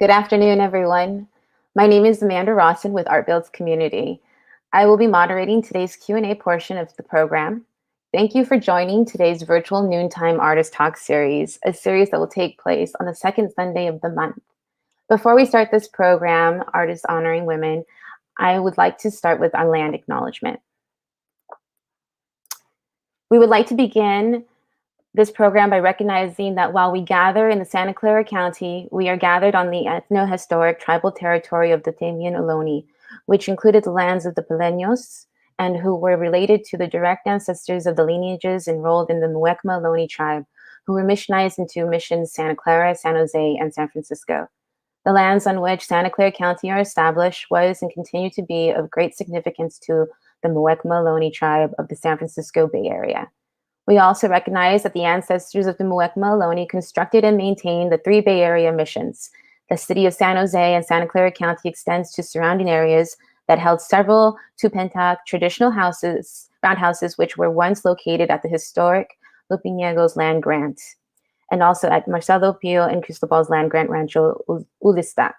Good afternoon, everyone. My name is Amanda Rawson with Art Builds Community. I will be moderating today's Q&A portion of the program. Thank you for joining today's virtual Noontime Artist Talk series, a series that will take place on the second Sunday of the month. Before we start this program, Artists Honoring Women, I would like to start with our land acknowledgement. We would like to begin this program by recognizing that while we gather in the Santa Clara County, we are gathered on the ethno-historic tribal territory of the Temian Ohlone, which included the lands of the Peleños and who were related to the direct ancestors of the lineages enrolled in the Muwekma Ohlone tribe, who were missionized into missions Santa Clara, San Jose, and San Francisco. The lands on which Santa Clara County are established was and continue to be of great significance to the Muwekma Ohlone tribe of the San Francisco Bay Area. We also recognize that the ancestors of the Muwekma Ohlone constructed and maintained the 3 Bay Area missions. The city of San Jose and Santa Clara County extends to surrounding areas that held several Tupentak traditional houses, roundhouses, which were once located at the historic Lupiniegos land grant, and also at Marcelo Pio and Cristobal's land grant Rancho Ulistac,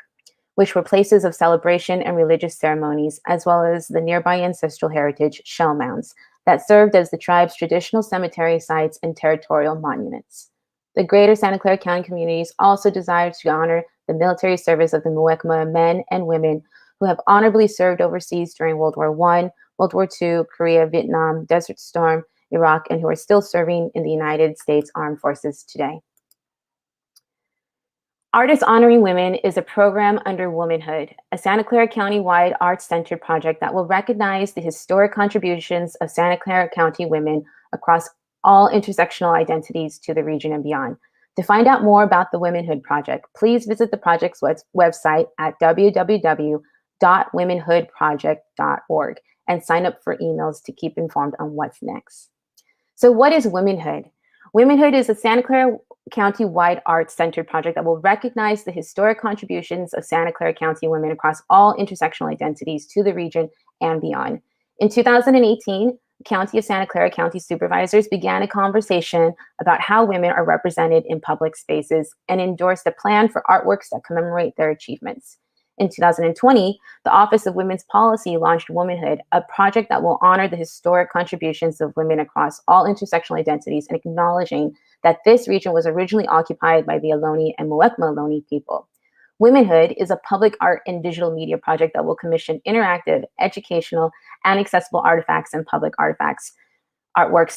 which were places of celebration and religious ceremonies, as well as the nearby ancestral heritage shell mounds that served as the tribe's traditional cemetery sites and territorial monuments. The greater Santa Clara County communities also desire to honor the military service of the Muwekma men and women who have honorably served overseas during World War I, World War II, Korea, Vietnam, Desert Storm, Iraq, and who are still serving in the United States Armed Forces today. Artists Honoring Women is a program under Womanhood, a Santa Clara County-wide arts-centered project that will recognize the historic contributions of Santa Clara County women across all intersectional identities to the region and beyond. To find out more about the Womanhood Project, please visit the project's website at www.womanhoodproject.org and sign up for emails to keep informed on what's next. So what is Womanhood? Womanhood is a Santa Clara County-wide arts-centered project that will recognize the historic contributions of Santa Clara County women across all intersectional identities to the region and beyond. In 2018, the County of Santa Clara County supervisors began a conversation about how women are represented in public spaces and endorsed a plan for artworks that commemorate their achievements. In 2020, the Office of Women's Policy launched Womanhood, a project that will honor the historic contributions of women across all intersectional identities and acknowledging that this region was originally occupied by the Ohlone and Muwekma Ohlone people. Womanhood is a public art and digital media project that will commission interactive, educational, and accessible artifacts and public artworks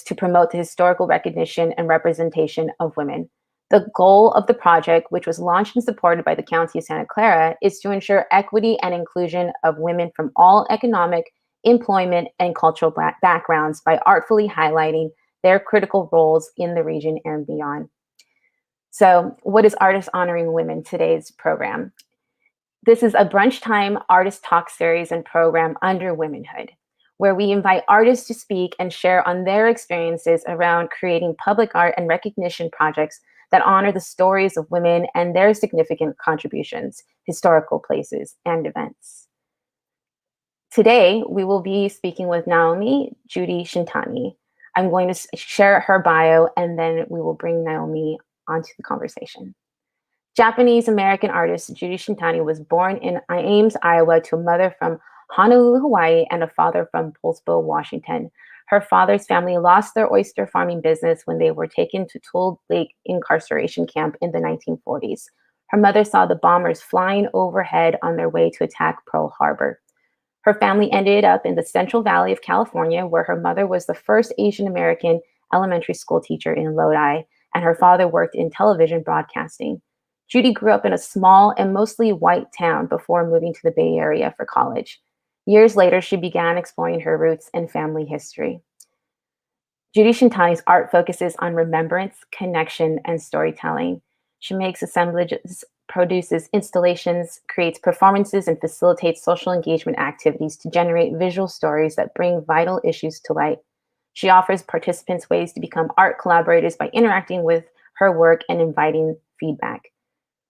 to promote the historical recognition and representation of women. The goal of the project, which was launched and supported by the County of Santa Clara, is to ensure equity and inclusion of women from all economic, employment, and cultural backgrounds by artfully highlighting their critical roles in the region and beyond. So, what is Artists Honoring Women, today's program? This is a brunch time artist talk series and program under Womanhood, where we invite artists to speak and share on their experiences around creating public art and recognition projects that honor the stories of women and their significant contributions, historical places, and events. Today, we will be speaking with Omi Judy Shintani. I'm going to share her bio, and then we will bring Naomi onto the conversation. Japanese-American artist Judy Shintani was born in Ames, Iowa, to a mother from Honolulu, Hawaii, and a father from Poulsbo, Washington. Her father's family lost their oyster farming business when they were taken to Tool Lake incarceration camp in the 1940s. Her mother saw the bombers flying overhead on their way to attack Pearl Harbor. Her family ended up in the Central Valley of California, where her mother was the first Asian American elementary school teacher in Lodi, and her father worked in television broadcasting. Judy grew up in a small and mostly white town before moving to the Bay Area for college. Years later, she began exploring her roots and family history. Judy Shintani's art focuses on remembrance, connection, and storytelling. She makes assemblages, produces installations, creates performances, and facilitates social engagement activities to generate visual stories that bring vital issues to light. She offers participants ways to become art collaborators by interacting with her work and inviting feedback.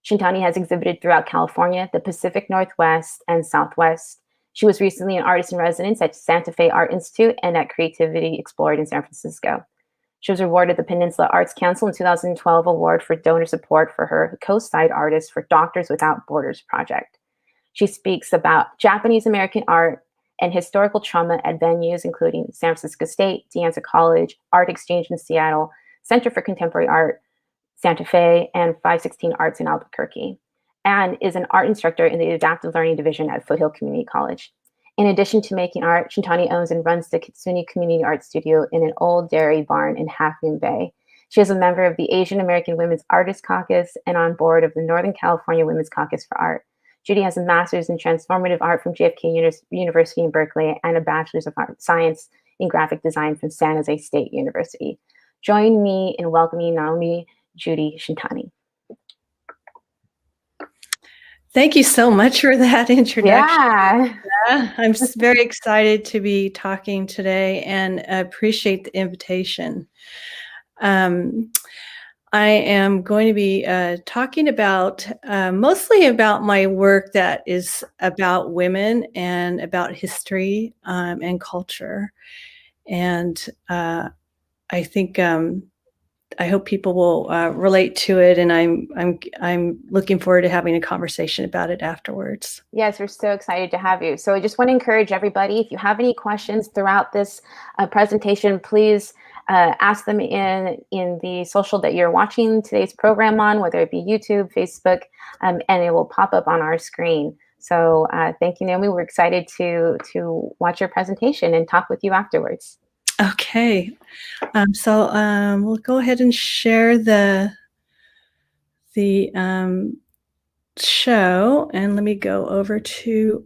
Shintani has exhibited throughout California, the Pacific Northwest, and Southwest. She was recently an artist in residence at Santa Fe Art Institute and at Creativity Explored in San Francisco. She was awarded the Peninsula Arts Council in 2012 award for donor support for her co-side artist for Doctors Without Borders project. She speaks about Japanese American art and historical trauma at venues including San Francisco State, De Anza College, Art Exchange in Seattle, Center for Contemporary Art, Santa Fe, and 516 Arts in Albuquerque, and is an art instructor in the Adaptive Learning Division at Foothill Community College. In addition to making art, Shintani owns and runs the Kitsune Community Art Studio in an old dairy barn in Half Moon Bay. She is a member of the Asian American Women's Artists Caucus and on board of the Northern California Women's Caucus for Art. Judy has a master's in transformative art from JFK University in Berkeley and a bachelor's of art science in graphic design from San Jose State University. Join me in welcoming Omi Judy Shintani. Thank you so much for that introduction. Yeah. I'm just very excited to be talking today and appreciate the invitation. I am going to be talking about mostly about my work that is about women and about history and culture. And I think I hope people will relate to it, and I'm looking forward to having a conversation about it afterwards. Yes, we're so excited to have you. So I just want to encourage everybody, if you have any questions throughout this presentation, please ask them in the social that you're watching today's program on, whether it be YouTube, Facebook, and it will pop up on our screen. So thank you, Naomi. We're excited to watch your presentation and talk with you afterwards. Okay, so we'll go ahead and share the show, and let me go over to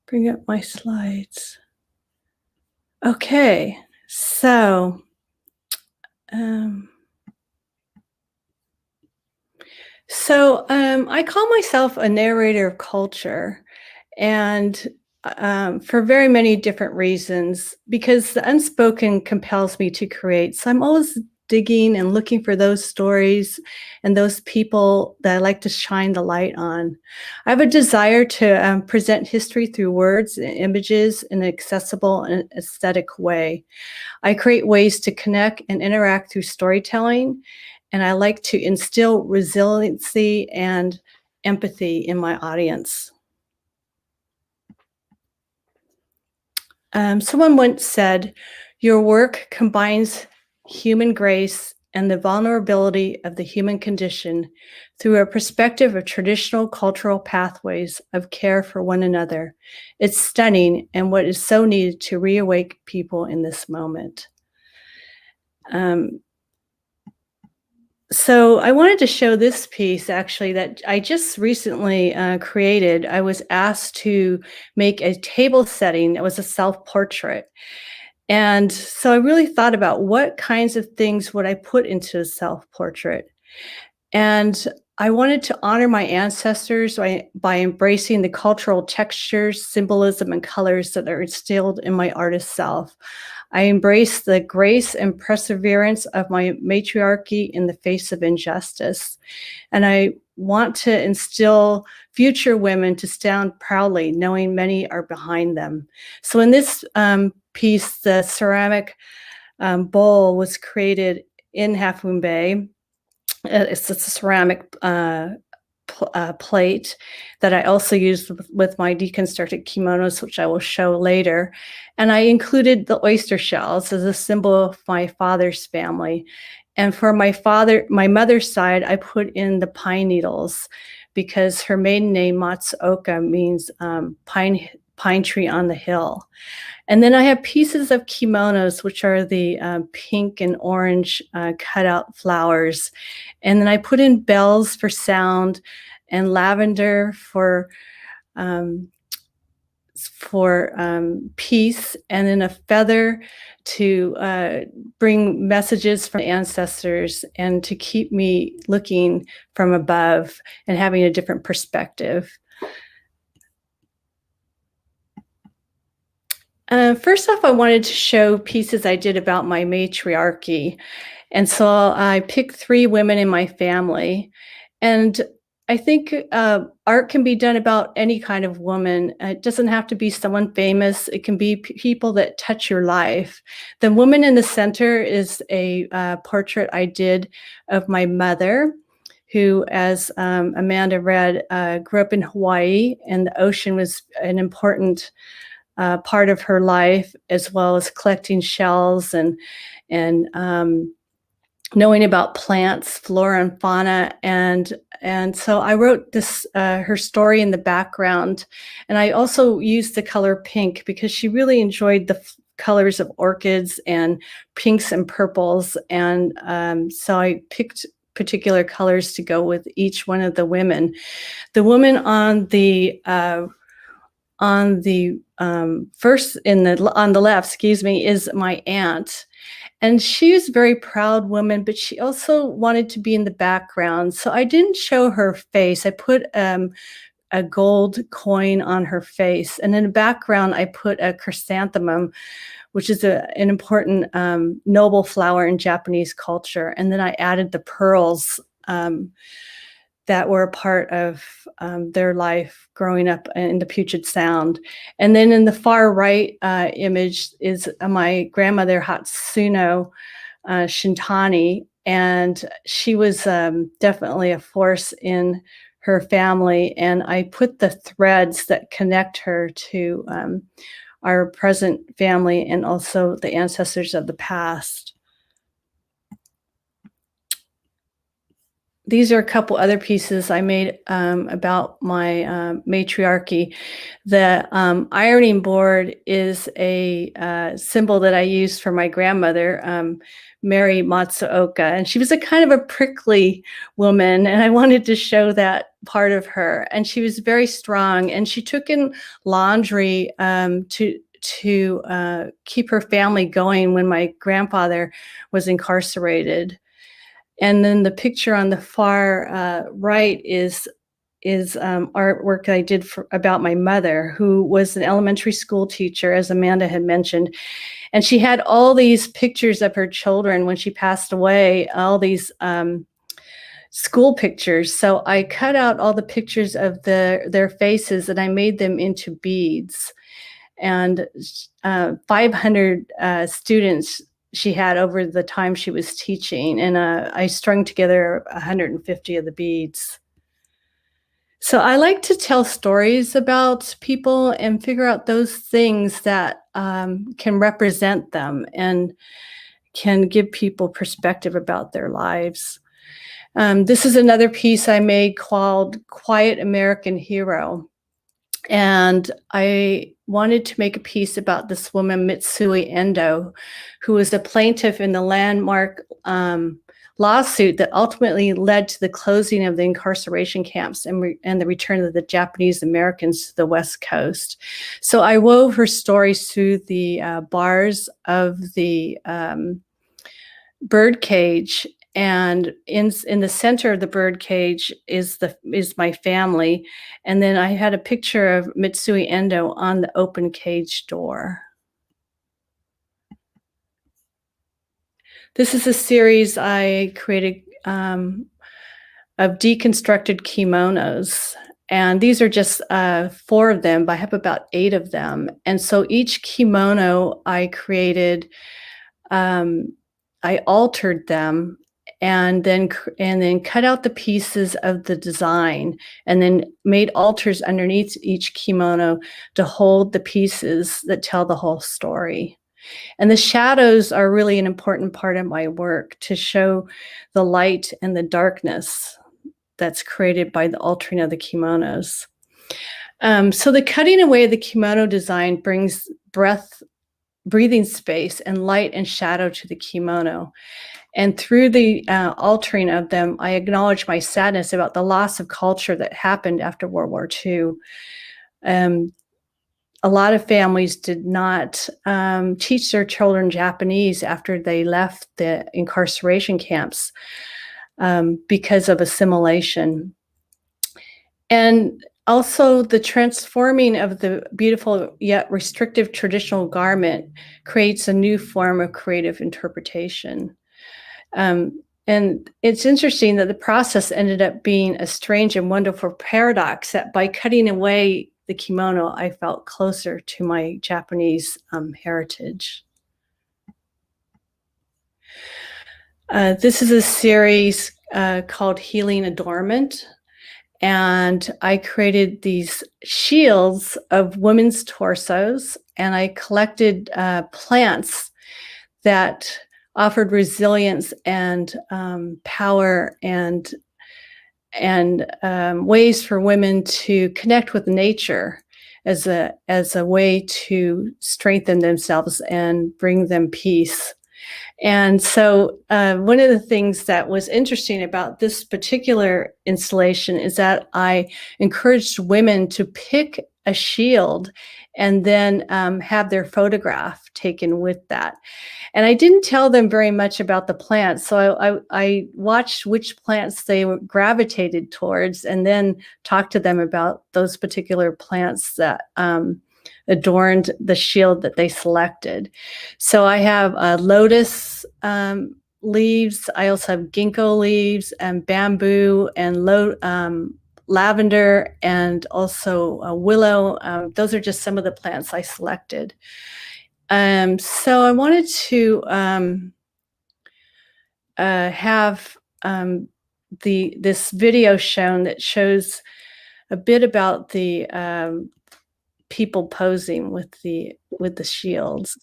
bring up my slides. Okay, so I call myself a narrator of culture, and for very many different reasons, because the unspoken compels me to create. So I'm always digging and looking for those stories and those people that I like to shine the light on. I have a desire to present history through words and images in an accessible and aesthetic way. I create ways to connect and interact through storytelling, and I like to instill resiliency and empathy in my audience. Someone once said, "Your work combines human grace and the vulnerability of the human condition through a perspective of traditional cultural pathways of care for one another. It's stunning and what is so needed to reawake people in this moment." So I wanted to show this piece actually that I just recently created. I was asked to make a table setting that was a self-portrait. And so I really thought about what kinds of things would I put into a self-portrait. And I wanted to honor my ancestors by embracing the cultural textures, symbolism, and colors that are instilled in my artist self. I embrace the grace and perseverance of my matriarchy in the face of injustice. And I want to instill future women to stand proudly, knowing many are behind them. So in this piece, the ceramic bowl was created in Half Moon Bay. It's a ceramic plate that I also used with my deconstructed kimonos, which I will show later. And I included the oyster shells as a symbol of my father's family. And for my mother's side, I put in the pine needles because her maiden name, Matsuoka, means pine tree on the hill. And then I have pieces of kimonos, which are the pink and orange cutout flowers. And then I put in bells for sound and lavender for peace, and then a feather to bring messages from ancestors and to keep me looking from above and having a different perspective. First off, I wanted to show pieces I did about my matriarchy. And so I picked 3 women in my family. And I think art can be done about any kind of woman. It doesn't have to be someone famous. It can be people that touch your life. The woman in the center is a portrait I did of my mother, who, as Amanda read, grew up in Hawaii, and the ocean was an important part of her life, as well as collecting shells and knowing about plants, flora and fauna, and so I wrote this her story in the background, and I also used the color pink because she really enjoyed the colors of orchids and pinks and purples, and so I picked particular colors to go with each one of the women. The woman on the first on the left, excuse me, is my aunt. And she was a very proud woman, but she also wanted to be in the background. So I didn't show her face. I put a gold coin on her face. And in the background, I put a chrysanthemum, which is an important noble flower in Japanese culture. And then I added the pearls that were a part of their life growing up in the Puget Sound. And then in the far right image is my grandmother, Hatsuno Shintani, and she was definitely a force in her family. And I put the threads that connect her to our present family and also the ancestors of the past. These are a couple other pieces I made about my matriarchy. The ironing board is a symbol that I used for my grandmother, Mary Matsuoka, and she was a kind of a prickly woman, and I wanted to show that part of her. And she was very strong, and she took in laundry to keep her family going when my grandfather was incarcerated. And then the picture on the far right is artwork I did about my mother, who was an elementary school teacher, as Amanda had mentioned. And she had all these pictures of her children when she passed away, all these school pictures. So I cut out all the pictures of their faces and I made them into beads. And 500 students she had over the time she was teaching, and I strung together 150 of the beads. So I like to tell stories about people and figure out those things that can represent them and can give people perspective about their lives. This is another piece I made called Quiet American Hero. And I wanted to make a piece about this woman, Mitsui Endo, who was a plaintiff in the landmark lawsuit that ultimately led to the closing of the incarceration camps and the return of the Japanese Americans to the West Coast. So I wove her stories through the bars of the birdcage. And in the center of the bird cage is my family. And then I had a picture of Mitsui Endo on the open cage door. This is a series I created of deconstructed kimonos. And these are just 4 of them, but I have about 8 of them. And so each kimono I created, I altered them and then cut out the pieces of the design and then made altars underneath each kimono to hold the pieces that tell the whole story. And the shadows are really an important part of my work to show the light and the darkness that's created by the altering of the kimonos. So the cutting away of the kimono design brings breathing space and light and shadow to the kimono. And through the altering of them, I acknowledge my sadness about the loss of culture that happened after World War II. A lot of families did not teach their children Japanese after they left the incarceration camps because of assimilation. And also the transforming of the beautiful yet restrictive traditional garment creates a new form of creative interpretation. And it's interesting that the process ended up being a strange and wonderful paradox that by cutting away the kimono, I felt closer to my Japanese heritage. This is a series called Healing Adornment. And I created these shields of women's torsos, and I collected plants that offered resilience and power and ways for women to connect with nature as a way to strengthen themselves and bring them peace. And so one of the things that was interesting about this particular installation is that I encouraged women to pick a shield and then have their photograph taken with that. And I didn't tell them very much about the plants. So I watched which plants they gravitated towards and then talked to them about those particular plants that adorned the shield that they selected. So I have lotus leaves. I also have ginkgo leaves and bamboo and lavender and also willow. Those are just some of the plants I selected. So I wanted to have this video shown that shows a bit about the people posing with the shields.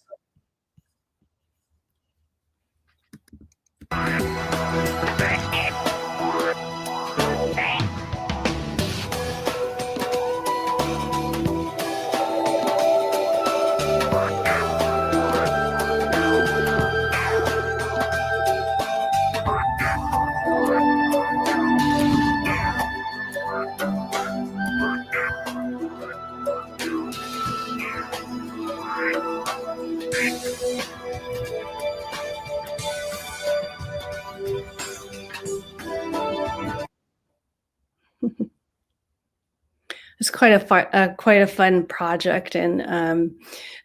It's quite a fun project, and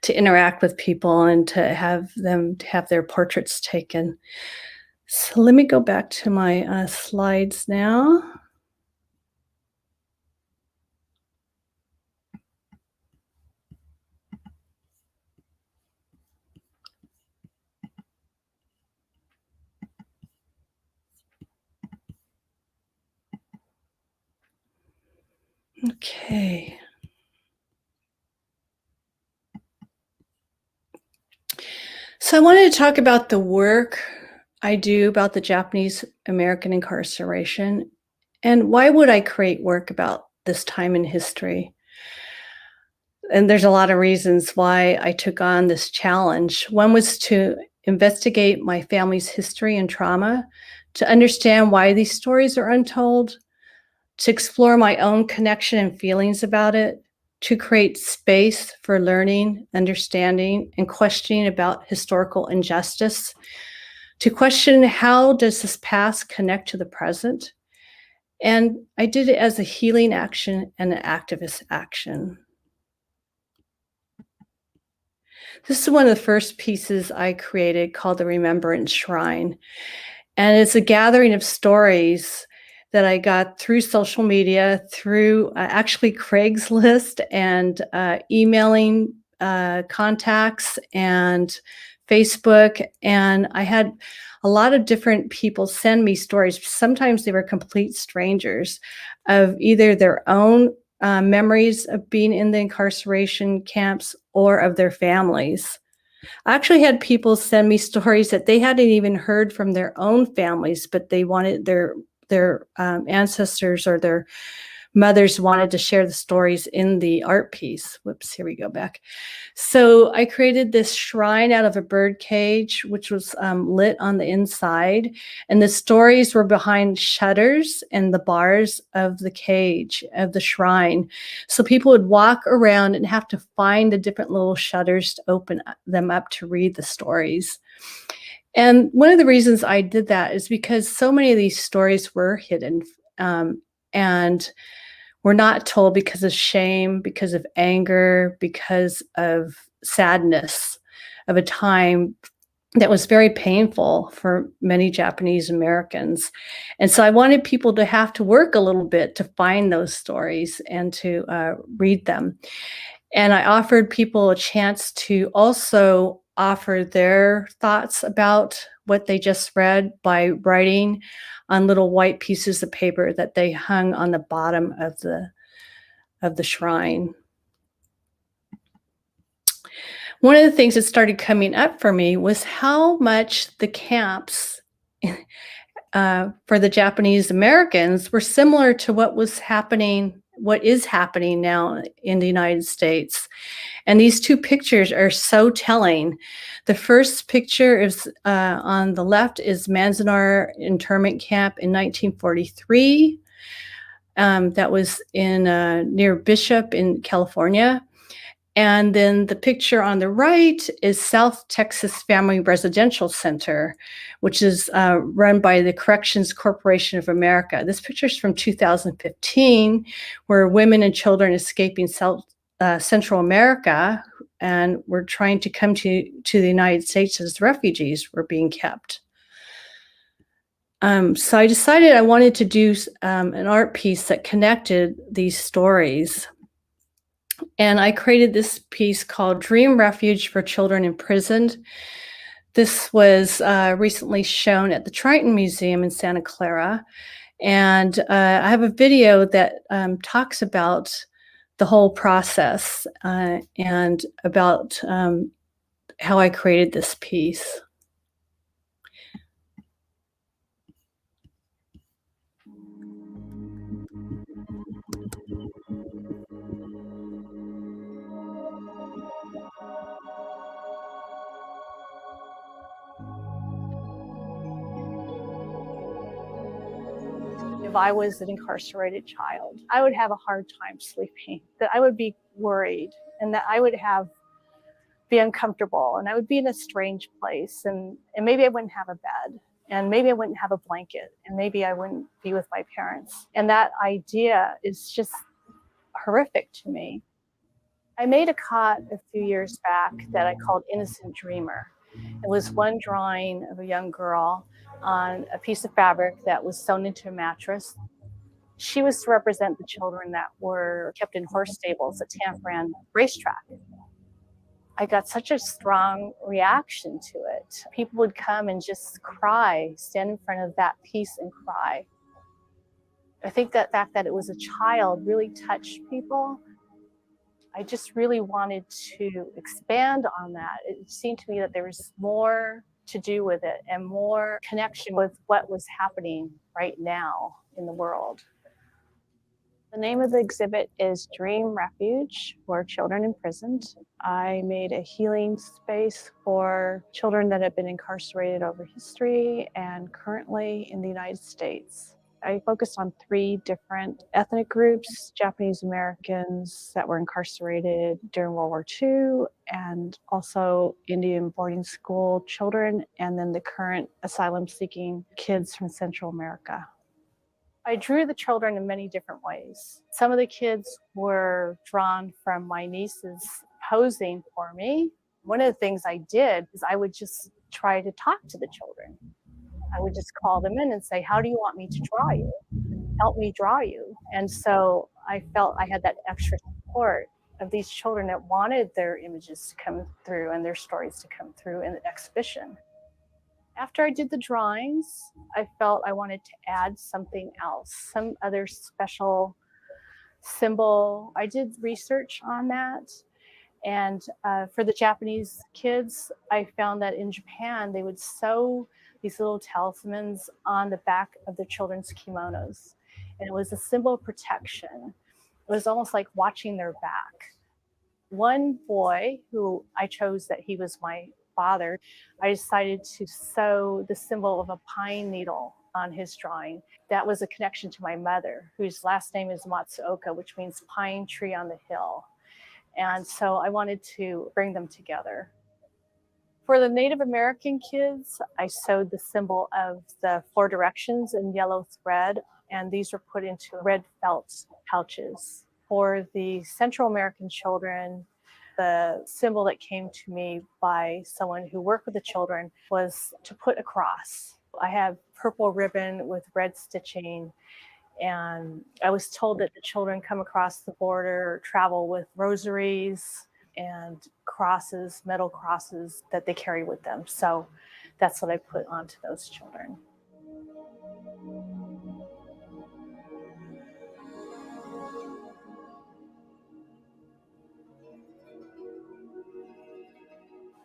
to interact with people and to have them have their portraits taken. So let me go back to my slides now. Okay. So I wanted to talk about the work I do about the Japanese American incarceration, and why would I create work about this time in history? And there's a lot of reasons why I took on this challenge. One was to investigate my family's history and trauma, to understand why these stories are untold, to explore my own connection and feelings about it, to create space for learning, understanding, and questioning about historical injustice, to question how does this past connect to the present. And I did it as a healing action and an activist action. This is one of the first pieces I created called the Remembrance Shrine. And it's a gathering of stories that I got through social media, through actually Craigslist and emailing contacts and Facebook. And I had a lot of different people send me stories. Sometimes they were complete strangers of either their own memories of being in the incarceration camps or of their families. I actually had people send me stories that they hadn't even heard from their own families, but they wanted their ancestors or their mothers wanted to share the stories in the art piece. Whoops, here we go back. So I created this shrine out of a bird cage, which was lit on the inside. And the stories were behind shutters and the bars of the cage, of the shrine. So people would walk around and have to find the different little shutters to open them up to read the stories. And one of the reasons I did that is because so many of these stories were hidden and were not told because of shame, because of anger, because of sadness of a time that was very painful for many Japanese Americans. And so I wanted people to have to work a little bit to find those stories and to read them. And I offered people a chance to also offer their thoughts about what they just read by writing on little white pieces of paper that they hung on the bottom of the shrine. One of the things that started coming up for me was how much the camps for the Japanese Americans were similar to what is happening now in the United States. And these two pictures are so telling. The first picture is on the left is Manzanar internment camp in 1943. That was in near Bishop in California. And then the picture on the right is South Texas Family Residential Center, which is run by the Corrections Corporation of America. This picture is from 2015, where women and children escaping Central America and were trying to come to the United States as refugees were being kept. So I decided I wanted to do an art piece that connected these stories. And I created this piece called Dream Refuge for Children Imprisoned. This was recently shown at the Triton Museum in Santa Clara. And I have a video that talks about the whole process and about how I created this piece. If I was an incarcerated child, I would have a hard time sleeping, that I would be worried and that I would be uncomfortable and I would be in a strange place and maybe I wouldn't have a bed and maybe I wouldn't have a blanket and maybe I wouldn't be with my parents. And that idea is just horrific to me. I made a cot a few years back that I called Innocent Dreamer. It was one drawing of a young girl on a piece of fabric that was sewn into a mattress. She was to represent the children that were kept in horse stables at Tanforan racetrack. I got such a strong reaction to it. People would come and just cry, stand in front of that piece and cry. I think that fact that it was a child really touched people. I just really wanted to expand on that. It seemed to me that there was more to do with it and more connection with what was happening right now in the world. The name of the exhibit is Dream Refuge for Children Imprisoned. I made a healing space for children that have been incarcerated over history and currently in the United States. I focused on 3 different ethnic groups: Japanese Americans that were incarcerated during World War II, and also Indian boarding school children, and then the current asylum-seeking kids from Central America. I drew the children in many different ways. Some of the kids were drawn from my nieces posing for me. One of the things I did is I would just try to talk to the children. I would just call them in and say, how do you want me to draw you? Help me draw you. And so I felt I had that extra support of these children that wanted their images to come through and their stories to come through in the exhibition. After I did the drawings, I felt I wanted to add something else, some other special symbol. I did research on that. And for the Japanese kids, I found that in Japan, they would sew these little talismans on the back of their children's kimonos. And it was a symbol of protection. It was almost like watching their back. One boy who I chose that he was my father, I decided to sew the symbol of a pine needle on his drawing. That was a connection to my mother, whose last name is Matsuoka, which means pine tree on the hill. And so I wanted to bring them together. For the Native American kids, I sewed the symbol of the 4 directions in yellow thread, and these were put into red felt pouches. For the Central American children, The symbol that came to me by someone who worked with the children was to put a cross. I have purple ribbon with red stitching, and I was told that the children come across the border or travel with rosaries and crosses, metal crosses that they carry with them. So that's what I put onto those children.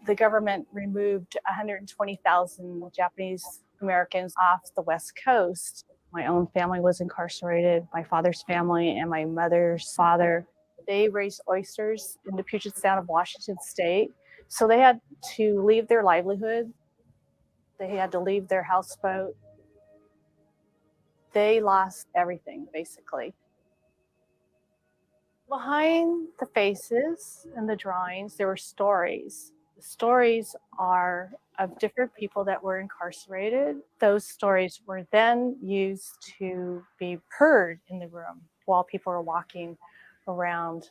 The government removed 120,000 Japanese Americans off the West Coast. My own family was incarcerated, my father's family and my mother's father. They raised oysters in the Puget Sound of Washington State. So they had to leave their livelihood. They had to leave their houseboat. They lost everything, basically. Behind the faces and the drawings, there were stories. The stories are of different people that were incarcerated. Those stories were then used to be heard in the room while people were walking around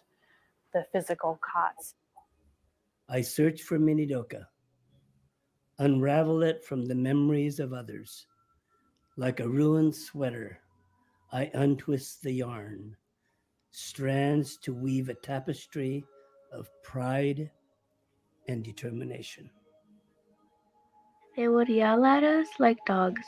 the physical cots. I search for Minidoka, unravel it from the memories of others. Like a ruined sweater, I untwist the yarn, strands to weave a tapestry of pride and determination. They would yell at us like dogs.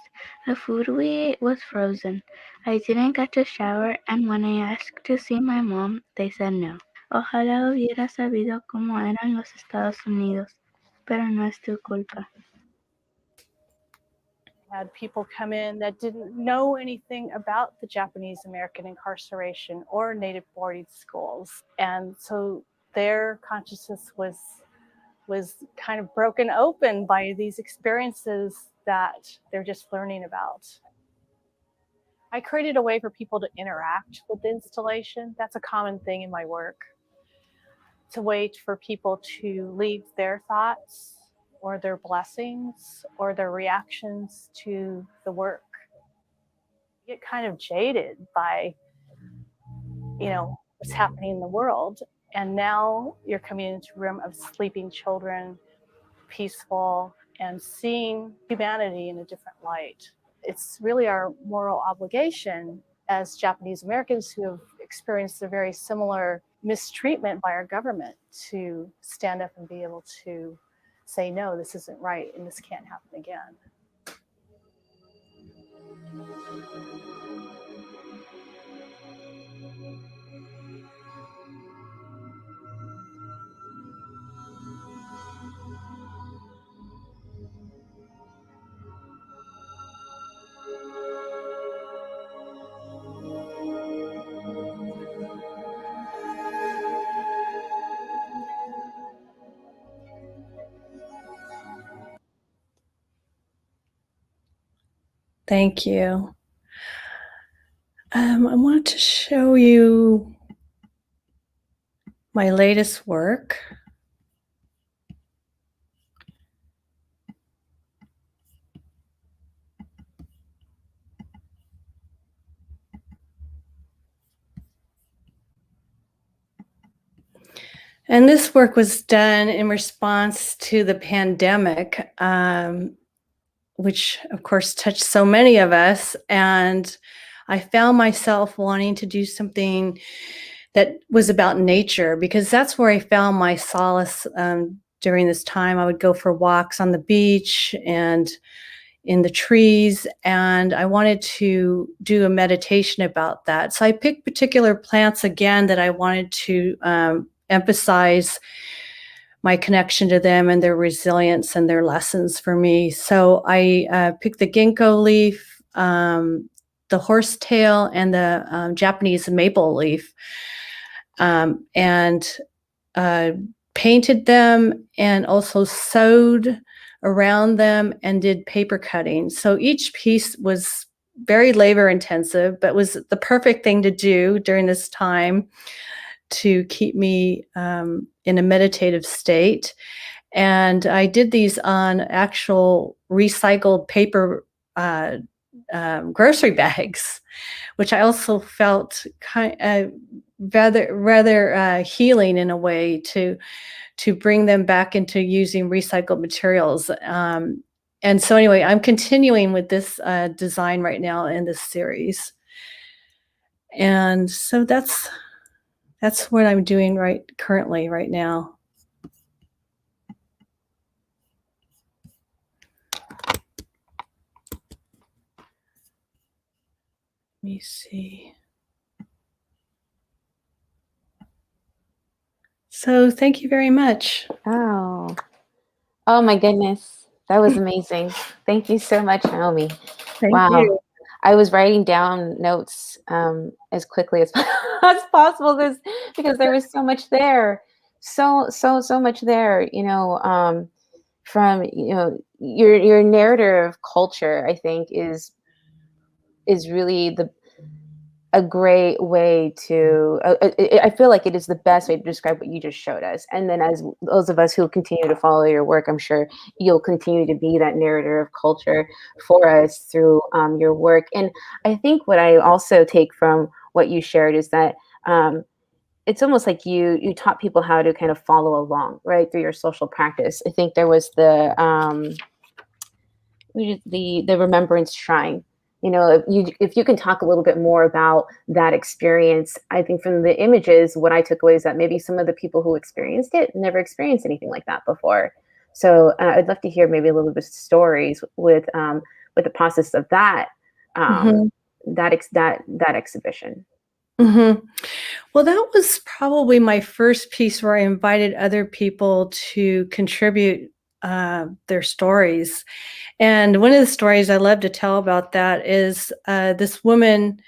The food we ate was frozen. I didn't get to shower, and when I asked to see my mom, they said no. Ojalá hubiera sabido cómo eran los Estados Unidos, pero no es tu culpa. Had people come in that didn't know anything about the Japanese American incarceration or native boarding schools. And so their consciousness was kind of broken open by these experiences that they're just learning about. I created a way for people to interact with the installation. That's a common thing in my work. It's a way for people to leave their thoughts or their blessings or their reactions to the work. You get kind of jaded by, what's happening in the world. And now you're coming into a room of sleeping children, peaceful, and seeing humanity in a different light. It's really our moral obligation as Japanese Americans who have experienced a very similar mistreatment by our government to stand up and be able to say, no, this isn't right and this can't happen again. Thank you. I want to show you my latest work. And this work was done in response to the pandemic, which of course touched so many of us. And I found myself wanting to do something that was about nature, because that's where I found my solace during this time. I would go for walks on the beach and in the trees, and I wanted to do a meditation about that. So I picked particular plants again that I wanted to emphasize my connection to them and their resilience and their lessons for me. So I picked the ginkgo leaf, the horsetail, and the Japanese maple leaf, and painted them and also sewed around them and did paper cutting. So each piece was very labor intensive, but was the perfect thing to do during this time to keep me in a meditative state. And I did these on actual recycled paper grocery bags, which I also felt rather healing in a way to bring them back into using recycled materials. And so anyway, I'm continuing with this design right now in this series. And so that's what I'm doing currently right now. Let me see. So thank you very much. Oh, oh my goodness. That was amazing. Thank you so much, Naomi. Thank Wow. you. I was writing down notes as quickly as, as possible because there was so much there. So much there, from, your narrator of culture, I think is really a great way to, I feel like it is the best way to describe what you just showed us. And then as those of us who continue to follow your work, I'm sure you'll continue to be that narrator of culture for us through your work. And I think what I also take from what you shared is that it's almost like you taught people how to kind of follow along, right, through your social practice. I think there was the remembrance shrine. If you can talk a little bit more about that experience. I think from the images, what I took away is that maybe some of the people who experienced it never experienced anything like that before. So I'd love to hear maybe a little bit of stories with the process of that that exhibition. Mm-hmm. Well, that was probably my first piece where I invited other people to contribute their stories. And one of the stories I love to tell about that is this woman,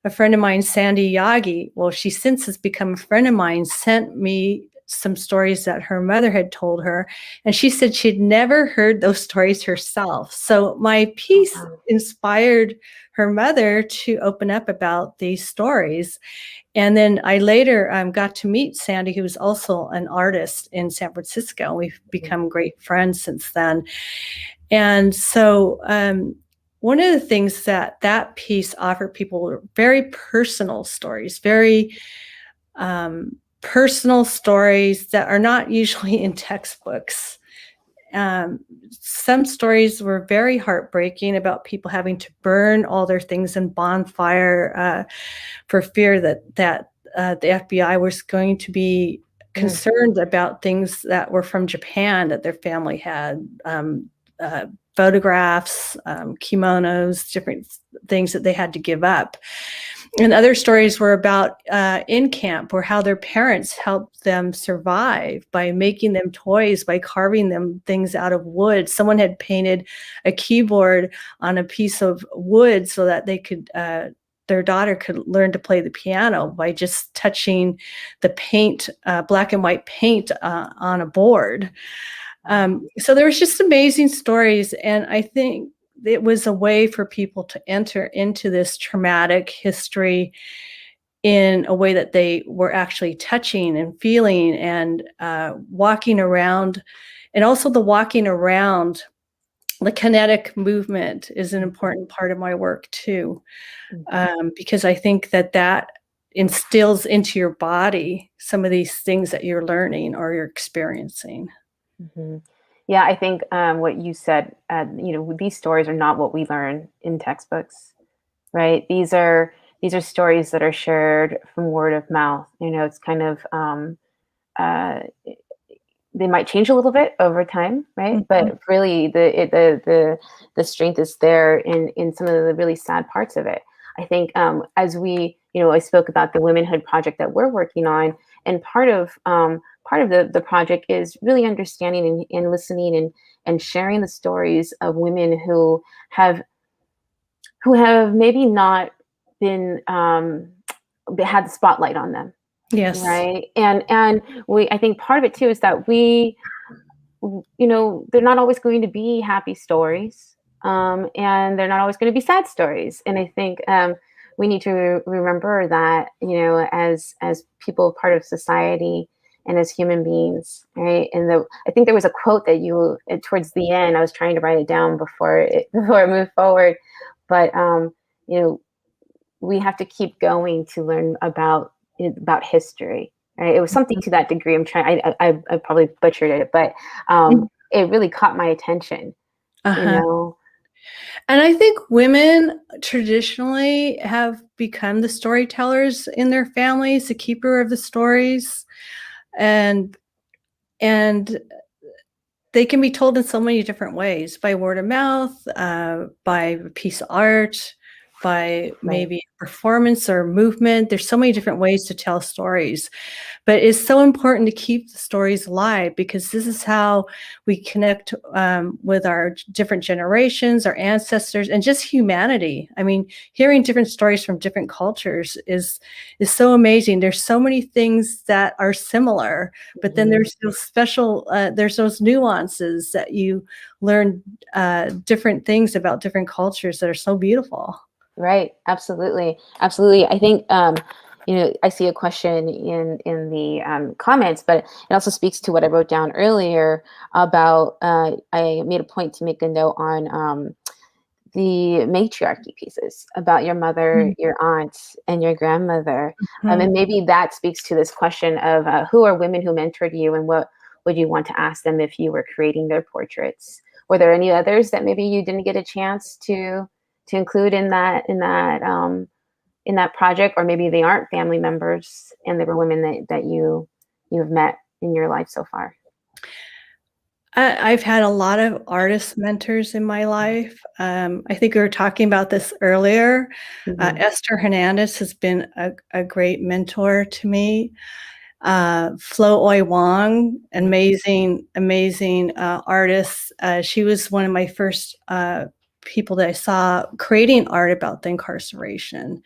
a friend of mine, Sandy Yagi. Well, she since has become a friend of mine, sent me some stories that her mother had told her. And she said she'd never heard those stories herself. So my piece inspired her mother to open up about these stories. And then I later got to meet Sandy, who was also an artist in San Francisco. We've become great friends since then. And so one of the things that piece offered people were very personal stories, very personal stories that are not usually in textbooks. Some stories were very heartbreaking about people having to burn all their things in bonfire for fear that the FBI was going to be concerned about things that were from Japan that their family had, photographs, kimonos, different things that they had to give up. And other stories were about in camp, or how their parents helped them survive by making them toys, by carving them things out of wood. Someone had painted a keyboard on a piece of wood so that they could, their daughter could learn to play the piano by just touching the paint, black and white paint on a board. So there was just amazing stories. And I think it was a way for people to enter into this traumatic history in a way that they were actually touching and feeling and walking around. And also the walking around, the kinetic movement is an important part of my work too, because I think that instills into your body some of these things that you're learning or you're experiencing. Mm-hmm. Yeah, I think what you said, these stories are not what we learn in textbooks, right? These are stories that are shared from word of mouth. It's kind of they might change a little bit over time, right? Mm-hmm. But really, the strength is there in some of the really sad parts of it. I think as we, I spoke about the Womanhood project that we're working on, and part of the project is really understanding and listening and sharing the stories of women who have maybe not been had the spotlight on them. Yes. Right. And I think part of it too is that we, they're not always going to be happy stories, and they're not always going to be sad stories. And I think we need to remember that, as people, part of society, and as human beings, right? And I think there was a quote that you towards the end. I was trying to write it down before I moved forward, but we have to keep going to learn about about history. Right? It was something to that degree. I'm trying. I probably butchered it, but it really caught my attention. You know. And I think women traditionally have become the storytellers in their families, the keeper of the stories, and they can be told in so many different ways, by word of mouth, by a piece of art, by maybe performance or movement. There's so many different ways to tell stories, but it's so important to keep the stories alive, because this is how we connect with our different generations, our ancestors, and just humanity. I mean, hearing different stories from different cultures is so amazing. There's so many things that are similar, but then there's those special, there's those nuances that you learn, different things about different cultures that are so beautiful. Right. Absolutely. Absolutely. I think, I see a question in the comments, but it also speaks to what I wrote down earlier about, I made a point to make a note on the matriarchy pieces about your mother, your aunt, and your grandmother. And maybe that speaks to this question of who are women who mentored you, and what would you want to ask them if you were creating their portraits? Were there any others that maybe you didn't get a chance to include in that project, or maybe they aren't family members and they were women that you've met in your life so far? I've had a lot of artist mentors in my life. I think we were talking about this earlier. Esther Hernandez has been a great mentor to me. Flo Oi Wong, amazing artist. She was one of my first people that I saw creating art about the incarceration.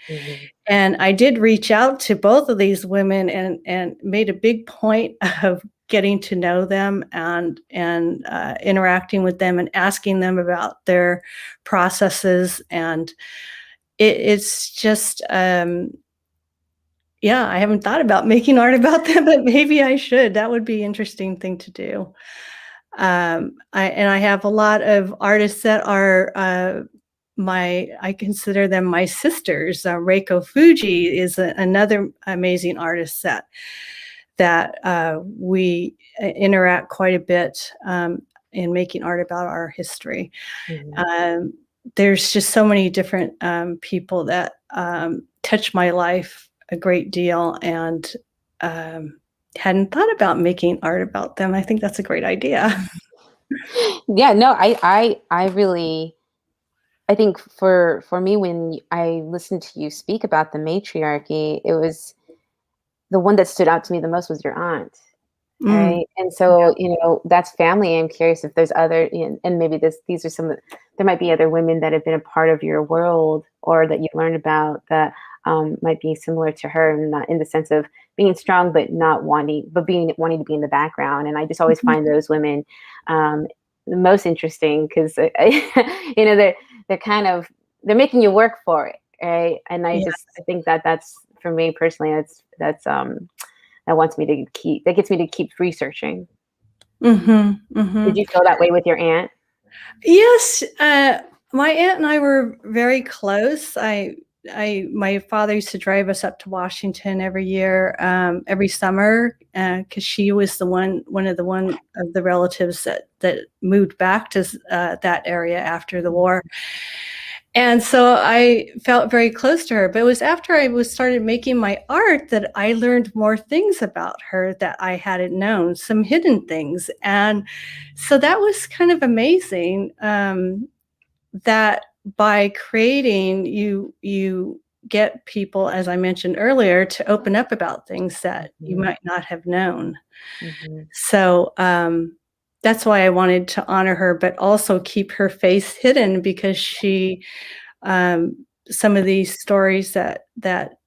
And I did reach out to both of these women and made a big point of getting to know them and interacting with them and asking them about their processes. And it's just, I haven't thought about making art about them, but maybe I should. That would be an interesting thing to do. I have a lot of artists that are I consider them my sisters. Reiko Fuji is another amazing artist that we interact quite a bit in making art about our history. There's just so many different people that touch my life a great deal, and hadn't thought about making art about them. I think that's a great idea. Yeah, no, I really, I think for me, when I listened to you speak about the matriarchy, it was the one that stood out to me the most was your aunt. Right. And so, that's family. I'm curious if there's other, and maybe these are there might be other women that have been a part of your world, or that you learned about, that might be similar to her, not in the sense of being strong, but wanting to be in the background. And I just always find those women the most interesting, because they're kind of, they're making you work for it, right? And I think that's, for me personally, that gets me to keep researching. Did you feel that way with your aunt? Yes, my aunt and I were very close. My father used to drive us up to Washington every year, every summer, because she was one of the relatives that moved back to that area after the war. And so I felt very close to her. But it was after I started making my art that I learned more things about her that I hadn't known, some hidden things. And so that was kind of amazing, that by creating, you get people, as I mentioned earlier, to open up about things that you might not have known. So that's why I wanted to honor her, but also keep her face hidden, because she, some of these stories that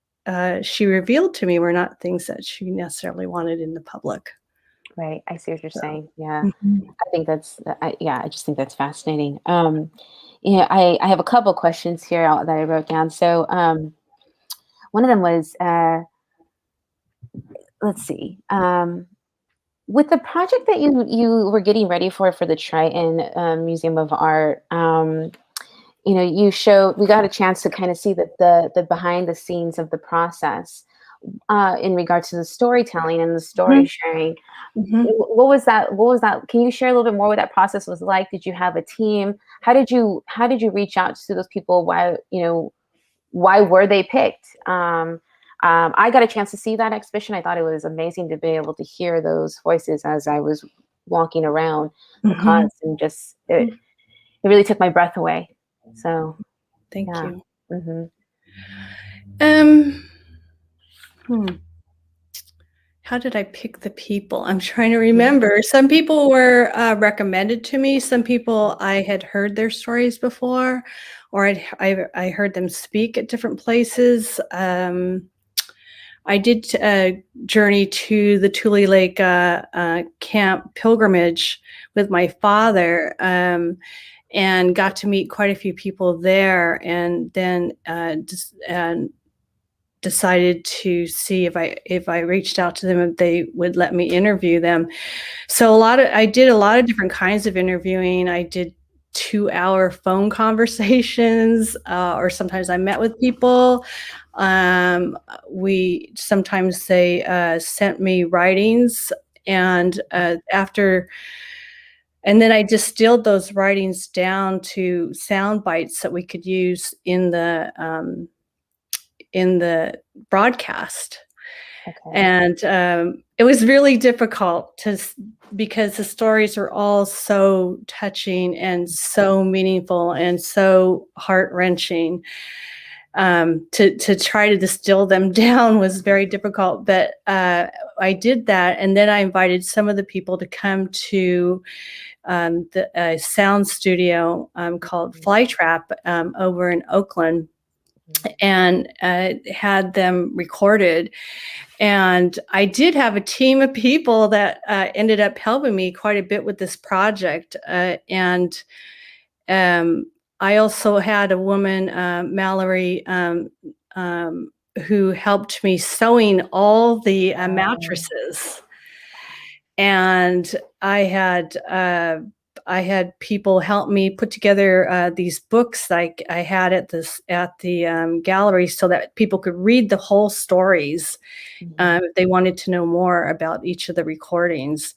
she revealed to me were not things that she necessarily wanted in the public. Right. I see what you're saying. Yeah. I think I just think that's fascinating. I have a couple questions here that I wrote down. So one of them was, let's see. With the project that you were getting ready for the Triton Museum of Art, we got a chance to kind of see the behind the scenes of the process. in regards to the storytelling and the story sharing. Mhm. What was that? What was that? Can you share a little bit more what that process was like? Did you have a team? How did you reach out to those people? Why were they picked? I got a chance to see that exhibition. I thought it was amazing to be able to hear those voices as I was walking around the cause, and just it really took my breath away. So Thank yeah. you. Mm-hmm. How did I pick the people? I'm trying to remember. Some people were recommended to me. Some people I had heard their stories before, or I heard them speak at different places. I did a journey to the Tule Lake camp pilgrimage with my father, and got to meet quite a few people there, and then decided to see if I reached out to them, if they would let me interview them. So I did a lot of different kinds of interviewing. I did 2-hour phone conversations, or sometimes I met with people. We sometimes they sent me writings, and and then I distilled those writings down to sound bites that we could use in the broadcast. Okay. And it was really difficult because the stories are all so touching and so meaningful and so heart-wrenching. To try to distill them down was very difficult, but I did that, and then I invited some of the people to come to the sound studio called Flytrap over in Oakland, and had them recorded. And I did have a team of people that ended up helping me quite a bit with this project. And I also had a woman, Mallory, who helped me sewing all the mattresses. And I had people help me put together these books like I had at the gallery, so that people could read the whole stories if they wanted to know more about each of the recordings.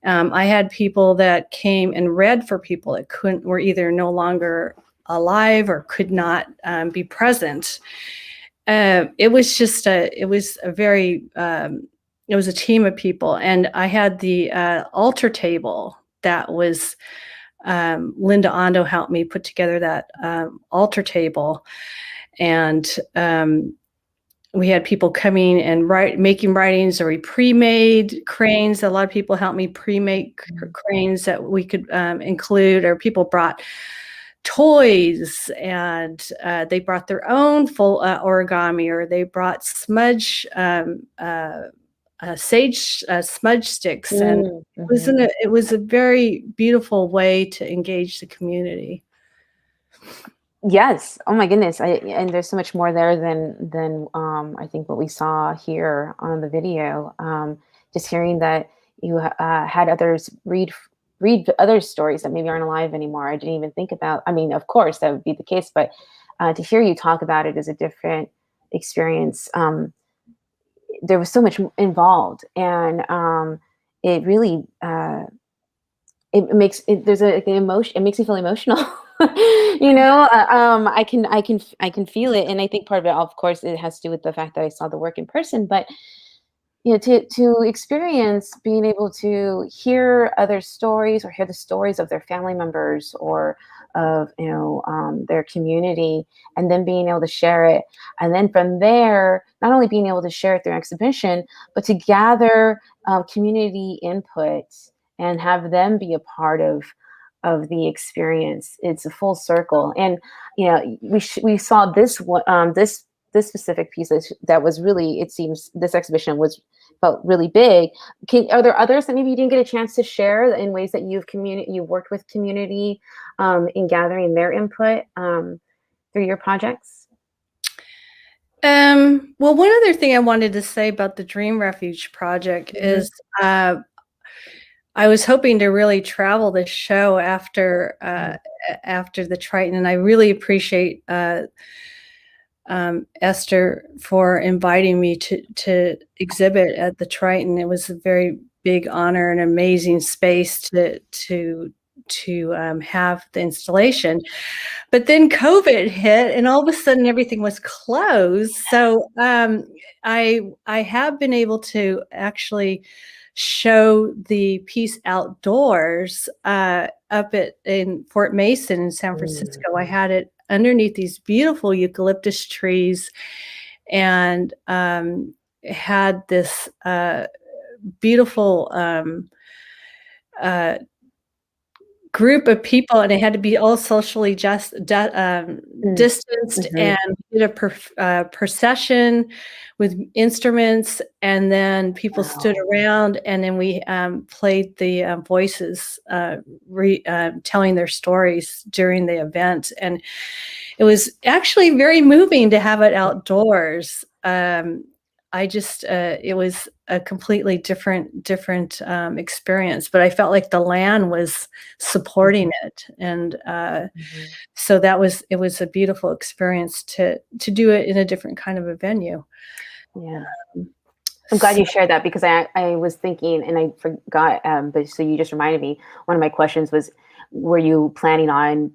I had people that came and read for people that were either no longer alive or could not be present. It was a team of people, and I had the altar table that was Linda Ondo helped me put together that altar table, and we had people coming and making writings, or we pre-made cranes. A lot of people helped me pre-make cranes that we could include, or people brought toys, and they brought their own full origami, or they brought smudge sage smudge sticks, and it was a very beautiful way to engage the community. Yes. Oh my goodness. And there's so much more there than I think what we saw here on the video. Just hearing that you had others read other stories that maybe aren't alive anymore. I didn't even think about. I mean, of course that would be the case, but to hear you talk about it is a different experience. There was so much involved, and it really it makes it there's an emotion. It makes me feel emotional. I can feel it, and I think part of it, of course, it has to do with the fact that I saw the work in person. But to experience being able to hear other stories, or hear the stories of their family members, or of their community, and then being able to share it, and then from there, not only being able to share it through exhibition, but to gather community input and have them be a part of the experience. It's a full circle. And we saw this one, this specific piece that was really, it seems this exhibition felt really big. Are there others that maybe you didn't get a chance to share in ways that you've worked with community in gathering their input through your projects? Well, one other thing I wanted to say about the Dream Refuge project is I was hoping to really travel this show after the Triton, and I really appreciate Esther for inviting me to exhibit at the Triton. It was a very big honor and amazing space to have the installation. But then COVID hit, and all of a sudden everything was closed. So I have been able to actually show the piece outdoors up in Fort Mason in San Francisco. I had it underneath these beautiful eucalyptus trees, and had this beautiful group of people, and it had to be all socially distanced, and we did a procession with instruments, and then people stood around, and then we played the voices telling their stories during the event, and it was actually very moving to have it outdoors. It was a completely different experience, but I felt like the land was supporting it. And so it was a beautiful experience to do it in a different kind of a venue. Yeah. I'm glad you shared that, because I was thinking, and I forgot, but so you just reminded me, one of my questions was, were you planning on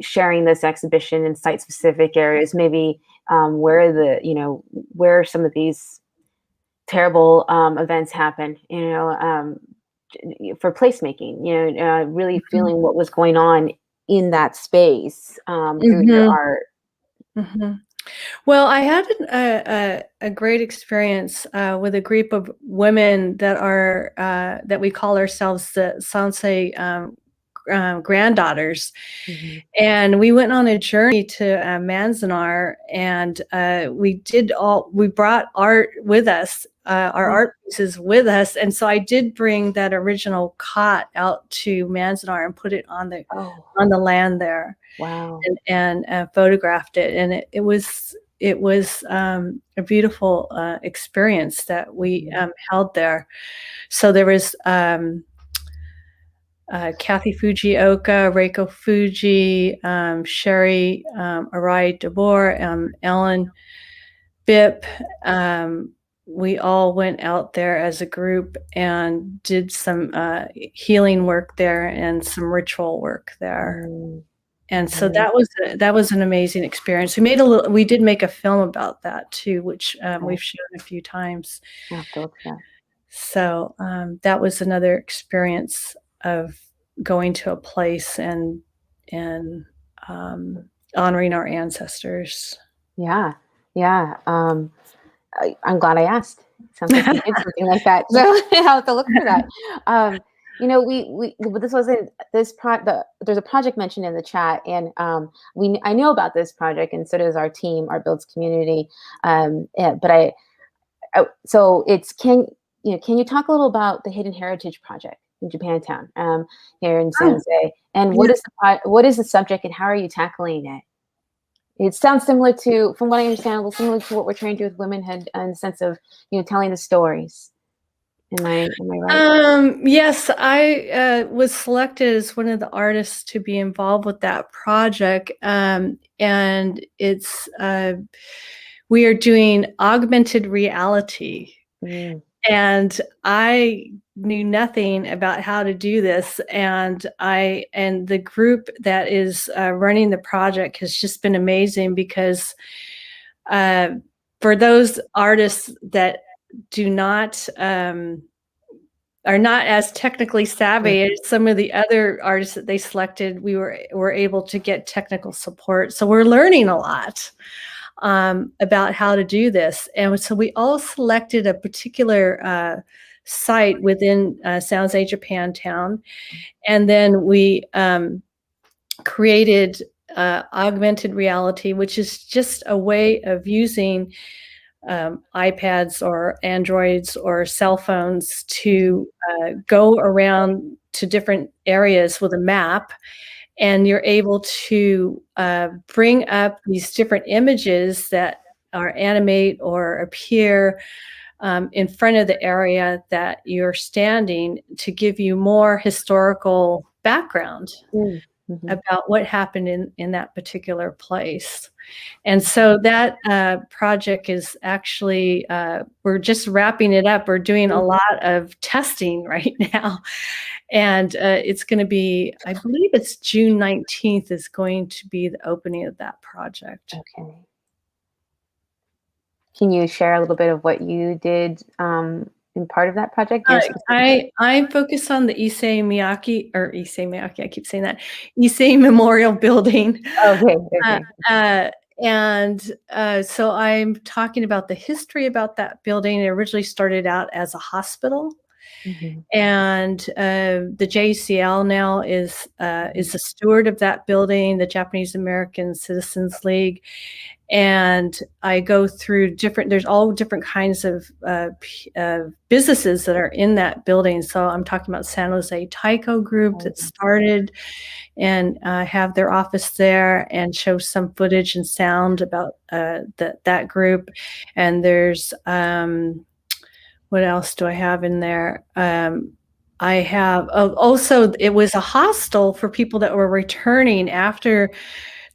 sharing this exhibition in site-specific areas, maybe where some of these terrible events happen, for placemaking, really feeling what was going on in that space through your art. Well, I had a great experience with a group of women that we call ourselves the Sanse granddaughters. And we went on a journey to Manzanar, and we brought art with us, our art pieces with us. And so I did bring that original cot out to Manzanar and put it on the land there. Wow. And photographed it. And it was a beautiful experience that we held there. So there was Kathy Fujioka, Reiko Fuji, Sherry Arai DeBoer, Ellen Bipp. We all went out there as a group and did some healing work there and some ritual work there. And so that was an amazing experience. We did make a film about that too, which we've shown a few times. So that was another experience of going to a place and honoring our ancestors. Yeah. I'm glad I asked. Sounds like you did something like that. So I'll have to look for that. There's a project mentioned in the chat, and I know about this project, and so does our team, our Builds community. So can you talk a little about the Hidden Heritage Project in Japantown, here in San Jose, and what is the subject, and how are you tackling it? It sounds similar to, from what I understand, a little similar to what we're trying to do with Womanhood, in the sense of telling the stories. Am I right? Yes, I was selected as one of the artists to be involved with that project, and it's we are doing augmented reality. And I knew nothing about how to do this, and the group that is running the project has just been amazing, because for those artists that are not as technically savvy as some of the other artists that they selected, we were able to get technical support. So we're learning a lot about how to do this. And so we all selected a particular site within San Jose Japantown. And then we created augmented reality, which is just a way of using iPads or Androids or cell phones to go around to different areas with a map. And you're able to bring up these different images that are animate or appear in front of the area that you're standing, to give you more historical background. about what happened in that particular place. And so that project is actually, we're just wrapping it up. We're doing a lot of testing right now. And it's going to be, I believe it's June 19th is going to be the opening of that project. Okay. Can you share a little bit of what you did in part of that project? I focus on the Issei Miyake, I keep saying that, Issei Memorial Building. Okay. So I'm talking about the history about that building. It originally started out as a hospital. And the JCL now is the steward of that building, the Japanese American Citizens League. And I go through there's all different kinds of businesses that are in that building. So I'm talking about San Jose Taiko Group that started and have their office there, and show some footage and sound about that group. And there's what else do I have in there? I have also, it was a hostel for people that were returning after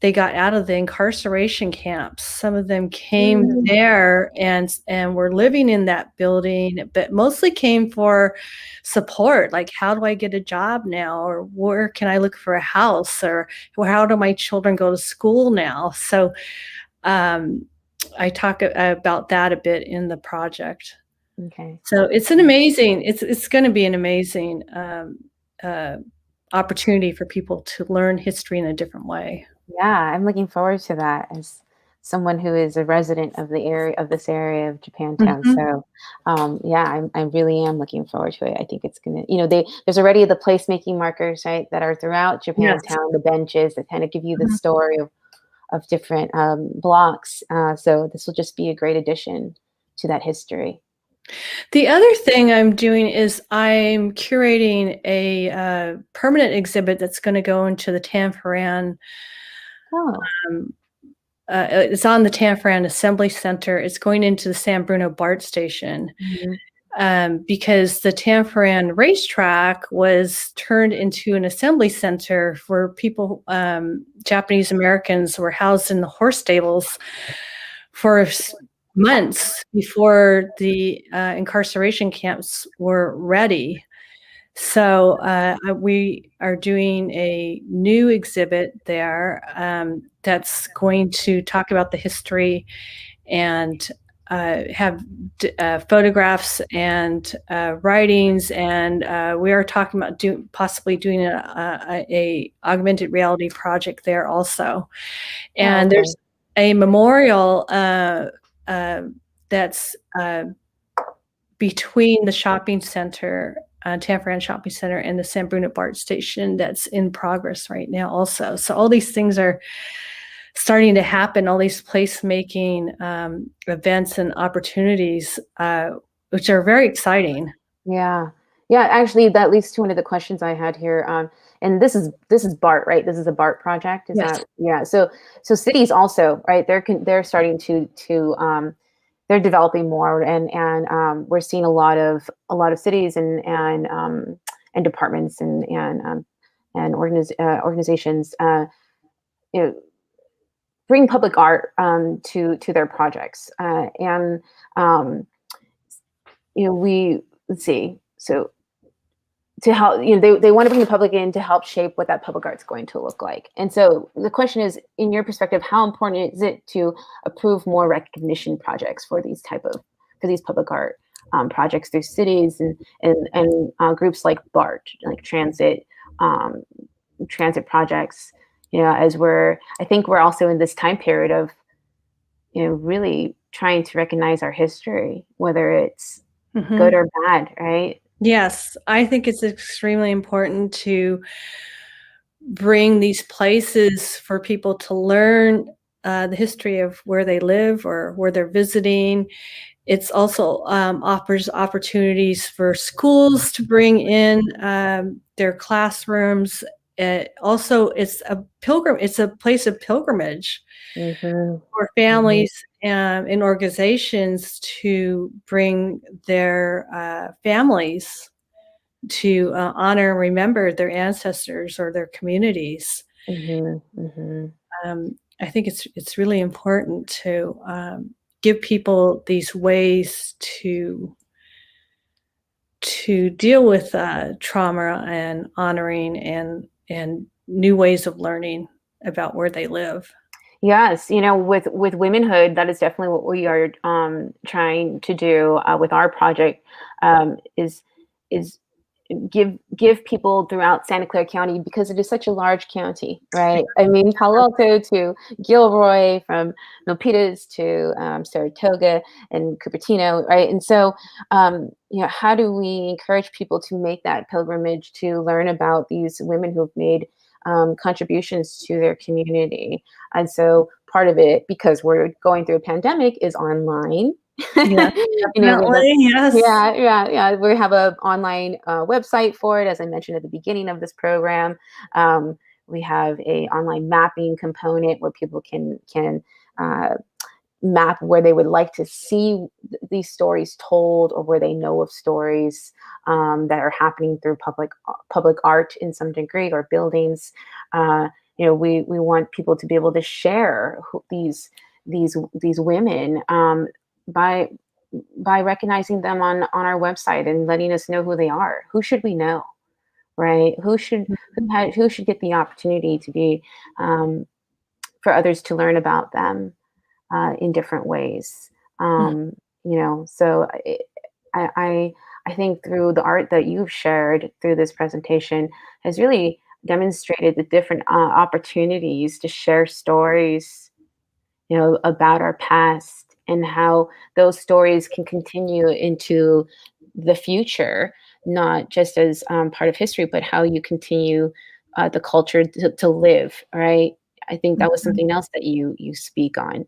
they got out of the incarceration camps. Some of them came there and were living in that building, but mostly came for support. Like, how do I get a job now? Or where can I look for a house? Or how do my children go to school now? So I talk about that a bit in the project. Okay. So it's an amazing, it's going to be an amazing opportunity for people to learn history in a different way. Yeah, I'm looking forward to that as someone who is a resident of this area of Japantown. So I really am looking forward to it. I think it's gonna, there's already the placemaking markers, right, that are throughout Japantown, the benches that kind of give you the story of different blocks. So this will just be a great addition to that history. The other thing I'm doing is I'm curating a permanent exhibit that's going to go into the Tanforan. It's on the Tanforan Assembly Center. It's going into the San Bruno BART station because the Tanforan racetrack was turned into an assembly center for people. Japanese Americans were housed in the horse stables for months before the incarceration camps were ready. So we are doing a new exhibit there that's going to talk about the history and have photographs and writings, and we are talking about possibly doing a augmented reality project there also. And there's a memorial that's between the shopping center, Tanforan Shopping Center, and the San Bruno BART station that's in progress right now also. So all these things are starting to happen, all these placemaking events and opportunities, which are very exciting. Yeah. Actually, that leads to one of the questions I had here. And this is BART, right? This is a BART project. So cities also, right? They're starting to they're developing more, and we're seeing a lot of cities and departments and organizations, bring public art to their projects, let's see. So to help, they want to bring the public in to help shape what that public art's going to look like. And so the question is, in your perspective, how important is it to approve more recognition projects for these public art projects through cities and groups like BART, like transit projects, as I think we're also in this time period of, really trying to recognize our history, whether it's good or bad, right? Yes, I think it's extremely important to bring these places for people to learn the history of where they live or where they're visiting. It's also offers opportunities for schools to bring in their classrooms. Also, it's a place of pilgrimage for families and organizations to bring their families honor and remember their ancestors or their communities. I think it's really important to give people these ways to deal with trauma and honoring and new ways of learning about where they live. Yes, with Womanhood, that is definitely what we are trying to do with our project. Is give people throughout Santa Clara County, because it is such a large county, right? I mean, Palo Alto to Gilroy, from Milpitas to Saratoga and Cupertino, right? And so, how do we encourage people to make that pilgrimage to learn about these women who've made contributions to their community? And so part of it, because we're going through a pandemic, is online. Yeah, definitely. Yes. Yeah. We have an online website for it, as I mentioned at the beginning of this program. We have a online mapping component where people can map where they would like to see these stories told, or where they know of stories that are happening through public art in some degree, or buildings. We want people to be able to share these women by recognizing them on our website and letting us know who they are. Who should we know, right? Who should get the opportunity to be for others to learn about them in different ways. So I think through the art that you've shared through this presentation has really demonstrated the different opportunities to share stories, about our past, and how those stories can continue into the future, not just as part of history, but how you continue the culture to live, right? I think that was something else that you speak on,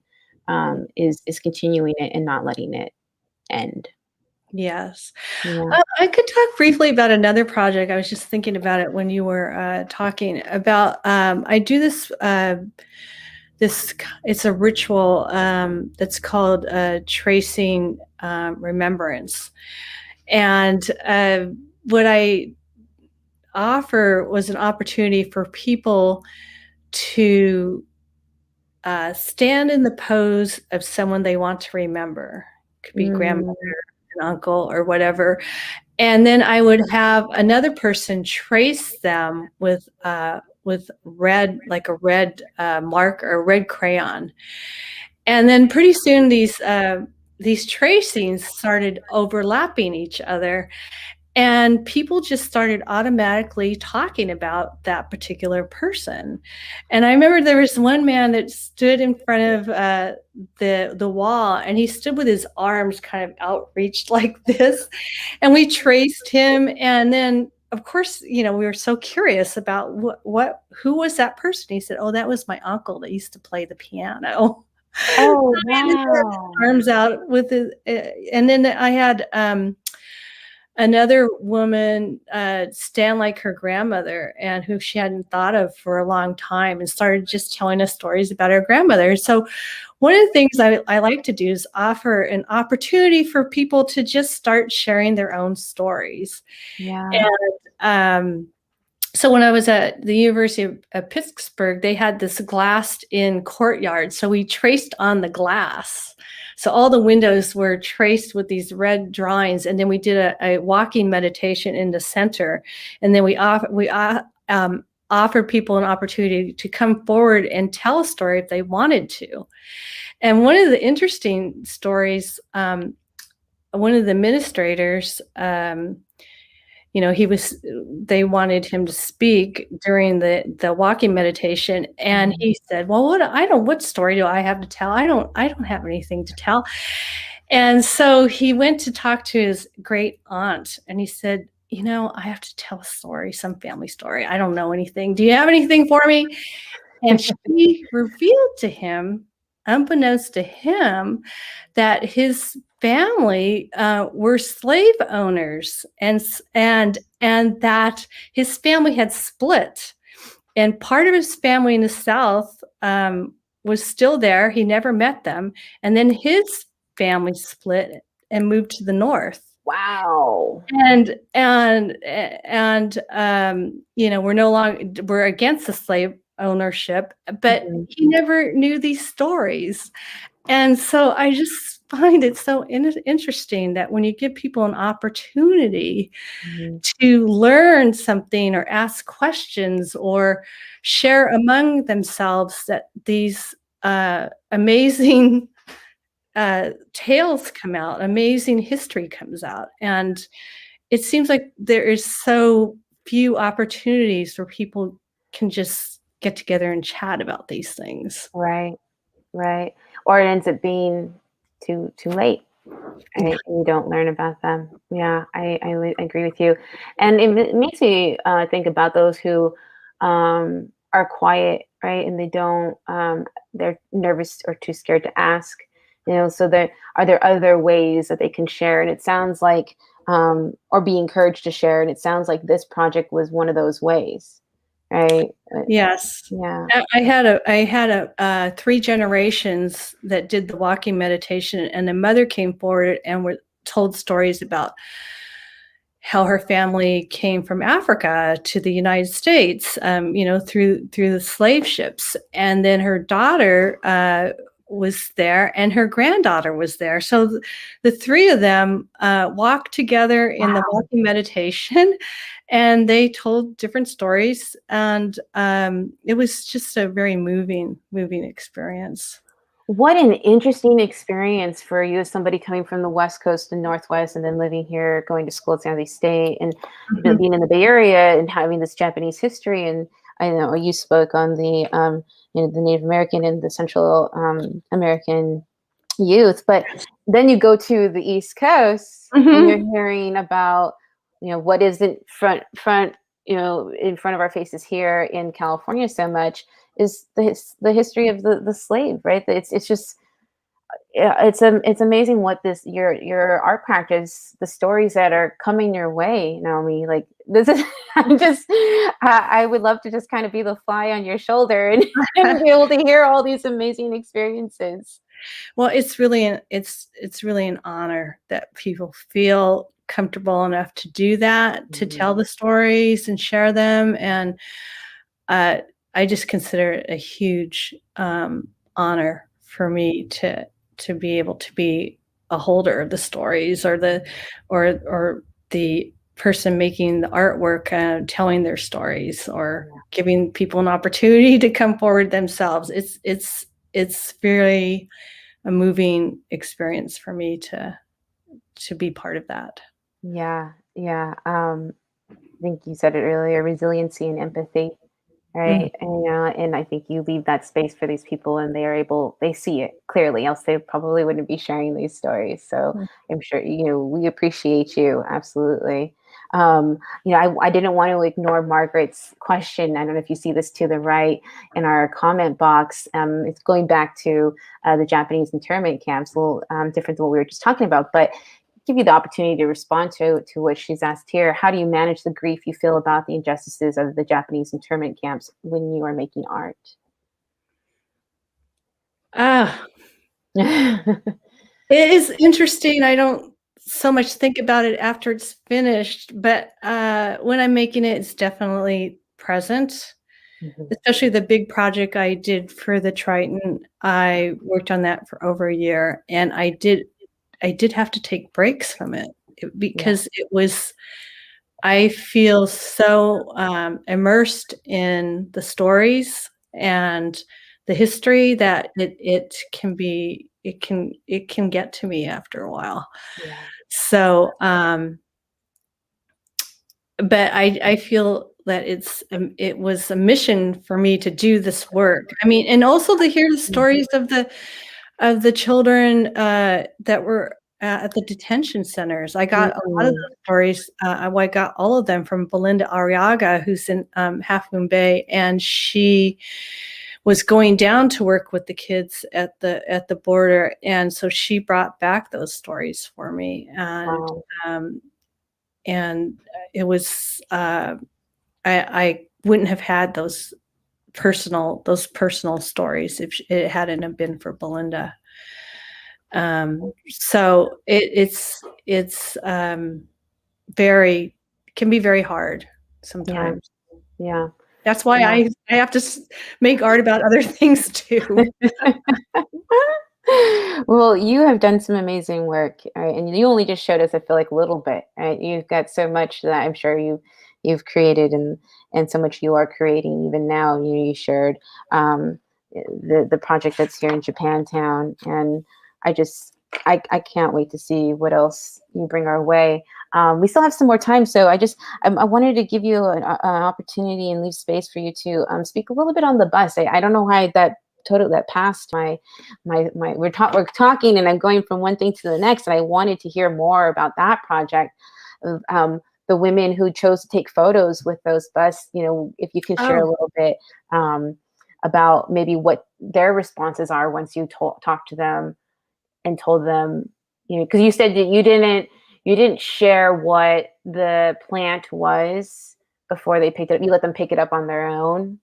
is continuing it and not letting it end. Yes. Yeah. I could talk briefly about another project. I was just thinking about it when you were talking about, I do this, it's a ritual that's called tracing remembrance. And what I offer was an opportunity for people to stand in the pose of someone they want to remember. It could be grandmother, an uncle, or whatever. And then I would have another person trace them with red, like a red marker, a red crayon. And then pretty soon these tracings started overlapping each other. And people just started automatically talking about that particular person. And I remember there was one man that stood in front of the wall, and he stood with his arms kind of outreached like this. And we traced him. And then, of course, we were so curious about who was that person. He said, "Oh, that was my uncle that used to play the piano." Oh, wow. Arms out with his, and then I had another woman stand like her grandmother, and who she hadn't thought of for a long time, and started just telling us stories about her grandmother. So one of the things I like to do is offer an opportunity for people to just start sharing their own stories. Yeah. And so when I was at the University of Pittsburgh, they had this glassed-in courtyard. So we traced on the glass. So all the windows were traced with these red drawings, and then we did a walking meditation in the center. And then we offered people an opportunity to come forward and tell a story if they wanted to. And one of the interesting stories, one of the administrators, they wanted him to speak during the walking meditation. And he said, "Well, what story do I have to tell? I don't have anything to tell." And so he went to talk to his great aunt, and he said, "I have to tell a story, some family story. I don't know anything. Do you have anything for me?" And she revealed to him, unbeknownst to him, that his family were slave owners, and that his family had split, and part of his family in the South was still there. He never met them, and then his family split and moved to the North. Wow. And you know, we're against the slave ownership, but Mhm. he never knew these stories. And so I just find it so interesting that when you give people an opportunity Mhm. to learn something or ask questions or share among themselves, that these amazing tales come out, amazing history comes out. And it seems like there is so few opportunities where people can just get together and chat about these things. Right. Right. Or it ends up being too late. Yeah. Right? You don't learn about them. Yeah, agree with you. And it makes me think about those who are quiet, right? And they don't, they're nervous or too scared to ask. So are there other ways that they can share? And it sounds like, or be encouraged to share. And it sounds like this project was one of those ways, right? Yes. Yeah. I had 3 generations that did the walking meditation, and the mother came forward and were told stories about how her family came from Africa to the United States, you know, through the slave ships. And then her daughter was there, and her granddaughter was there. So the 3 of them walked together in the Wow. walking meditation, and they told different stories. And it was just a very moving experience. What an interesting experience for you as somebody coming from the West Coast and Northwest and then living here, going to school at San Jose State and Mhm. being in the Bay Area and having this Japanese history. And I know you spoke on the Native American and the Central American youth, but then you go to the East Coast and you're Mhm. hearing about, what isn't front, in front of our faces here in California so much is the history of the slave, right? It's just, yeah, it's amazing what this your art practice, the stories that are coming your way, Naomi. Like this is, I'm just, I would love to just kind of be the fly on your shoulder and, and be able to hear all these amazing experiences. Well, it's really an honor that people feel comfortable enough to do that, to tell Mhm. the stories and share them. And uh, I just consider it a huge honor for me to be able to be a holder of the stories, or the person making the artwork, telling their stories, or Yeah. giving people an opportunity to come forward themselves. It's very a moving experience for me to be part of that. Yeah, yeah. I think you said it earlier, resiliency and empathy, Mm. right? And I think you leave that space for these people and they see it clearly, else they probably wouldn't be sharing these stories. So Mm. I'm sure, we appreciate you. Absolutely. I didn't want to ignore Margaret's question. I don't know if you see this to the right in our comment box. It's going back to the Japanese internment camps, a little different than what we were just talking about, but give you the opportunity to respond to what she's asked here. How do you manage the grief you feel about the injustices of the Japanese internment camps when you are making art? Ah, it is interesting. I don't so much think about it after it's finished, but when I'm making it, it's definitely present. Mhm. Especially the big project I did for the Triton. I worked on that for over a year, and I did have to take breaks from it, Yeah. because it was, I feel so immersed in the stories and the history that it can get to me after a while. Yeah. So, but I feel that it was a mission for me to do this work. I mean, and also to hear the Mhm. stories of the children that were at the detention centers. I got a lot of Mhm. those stories. I got all of them from Belinda Arriaga, who's in Half Moon Bay, and she was going down to work with the kids at the border, and so she brought back those stories for me. Wow. Um, and it was I wouldn't have had those personal stories if it hadn't have been for Belinda. So it's very, can be very hard sometimes. Yeah. That's why Yeah. I have to make art about other things too. Well, you have done some amazing work, right? And you only just showed us, I feel like, a little bit, right? You've got so much that I'm sure you've created, and so much you are creating even now. You shared the project that's here in Japantown, and I can't wait to see what else you bring our way. We still have some more time, so I wanted to give you an opportunity and leave space for you to speak a little bit on the bus. I don't know why that passed we're talking, and I'm going from one thing to the next, and I wanted to hear more about that project of the women who chose to take photos with those bus. If you can share a little bit about maybe what their responses are once you talk to them and told them, because you said that you didn't share what the plant was before they picked it up. You let them pick it up on their own.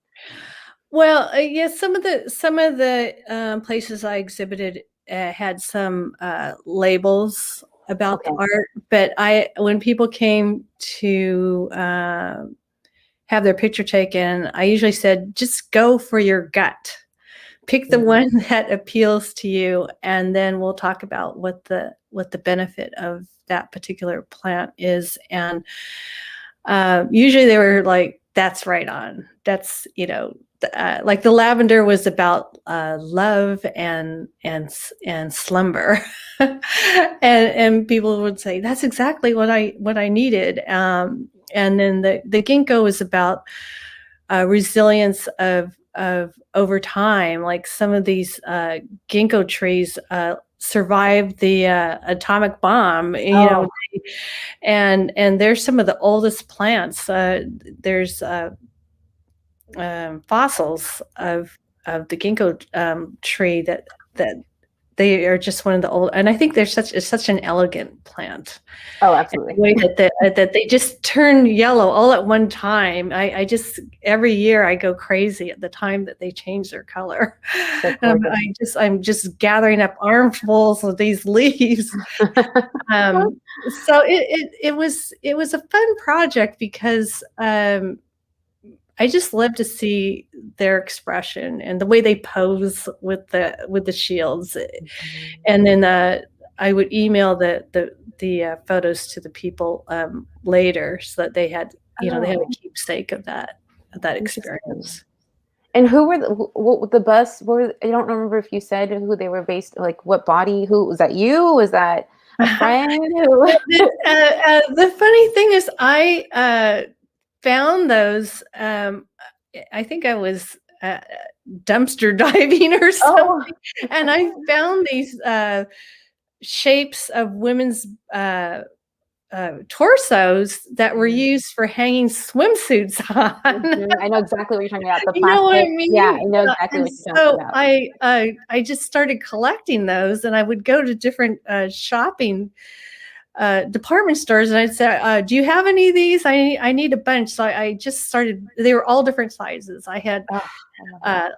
Well, yes, some of the places I exhibited had some labels about the art, but when people came to have their picture taken, I usually said, just go for your gut. Pick the one that appeals to you, and then we'll talk about what the benefit of that particular plant is. And usually they were like, that's right on. That's, like the lavender was about love and slumber, and people would say, that's exactly what I needed. And then the ginkgo was about resilience of over time. Like some of these ginkgo trees survived the atomic bomb, and they're some of the oldest plants. There's fossils of the ginkgo tree that they are just one of the old, and I think it's such an elegant plant. Oh, absolutely. The way that they just turn yellow all at one time. I just, every year I go crazy at the time that they change their color. I'm just gathering up armfuls of these leaves. So it was a fun project because I just love to see their expression and the way they pose with the shields. And then I would email the photos to the people later, so that they had they had a keepsake of that experience. And who were the bus? I don't remember if you said who they were based. Like what body? Who was that? You? Was that a friend? The funny thing is, I found those. I think I was dumpster diving or something, and I found these shapes of women's torsos that were used for hanging swimsuits on. I know exactly what you're talking about. The plastic. You know what I mean? Yeah, I know exactly what you're talking about. I just started collecting those, and I would go to different shopping department stores, and I'd say, do you have any of these? I need a bunch. So I just started. They were all different sizes. I had a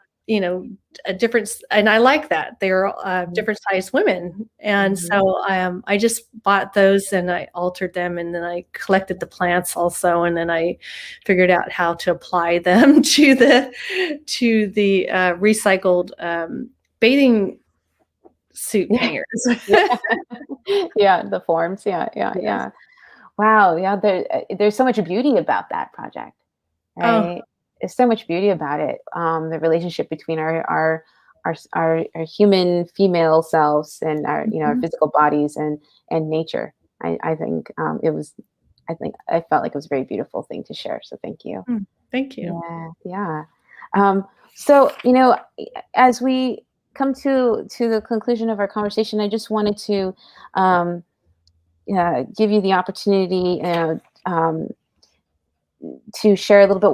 different, and I like that they're different sized women, and so I just bought those and I altered them, and then I collected the plants also, and then I figured out how to apply them to the recycled bathing suit hangers. Yeah, the forms. Yeah. Wow. Yeah, there's so much beauty about that project, right? There's so much beauty about it. The relationship between our human female selves and our our physical bodies and nature. I think I felt like it was a very beautiful thing to share. So thank you. Thank you. Yeah. So as we come to the conclusion of our conversation, I just wanted to give you the opportunity to share a little bit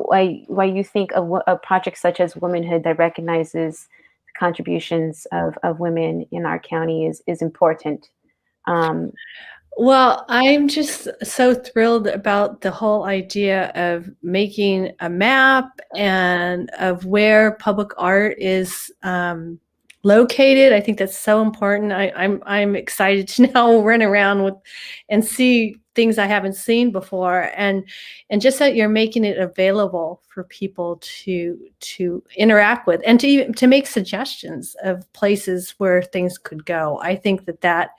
why you think a project such as Womanhood that recognizes the contributions of women in our county is important. Well, I'm just so thrilled about the whole idea of making a map and of where public art is located. I think that's so important. I'm excited to now run around with and see things I haven't seen before, and just that you're making it available for people to interact with, and to make suggestions of places where things could go. I think that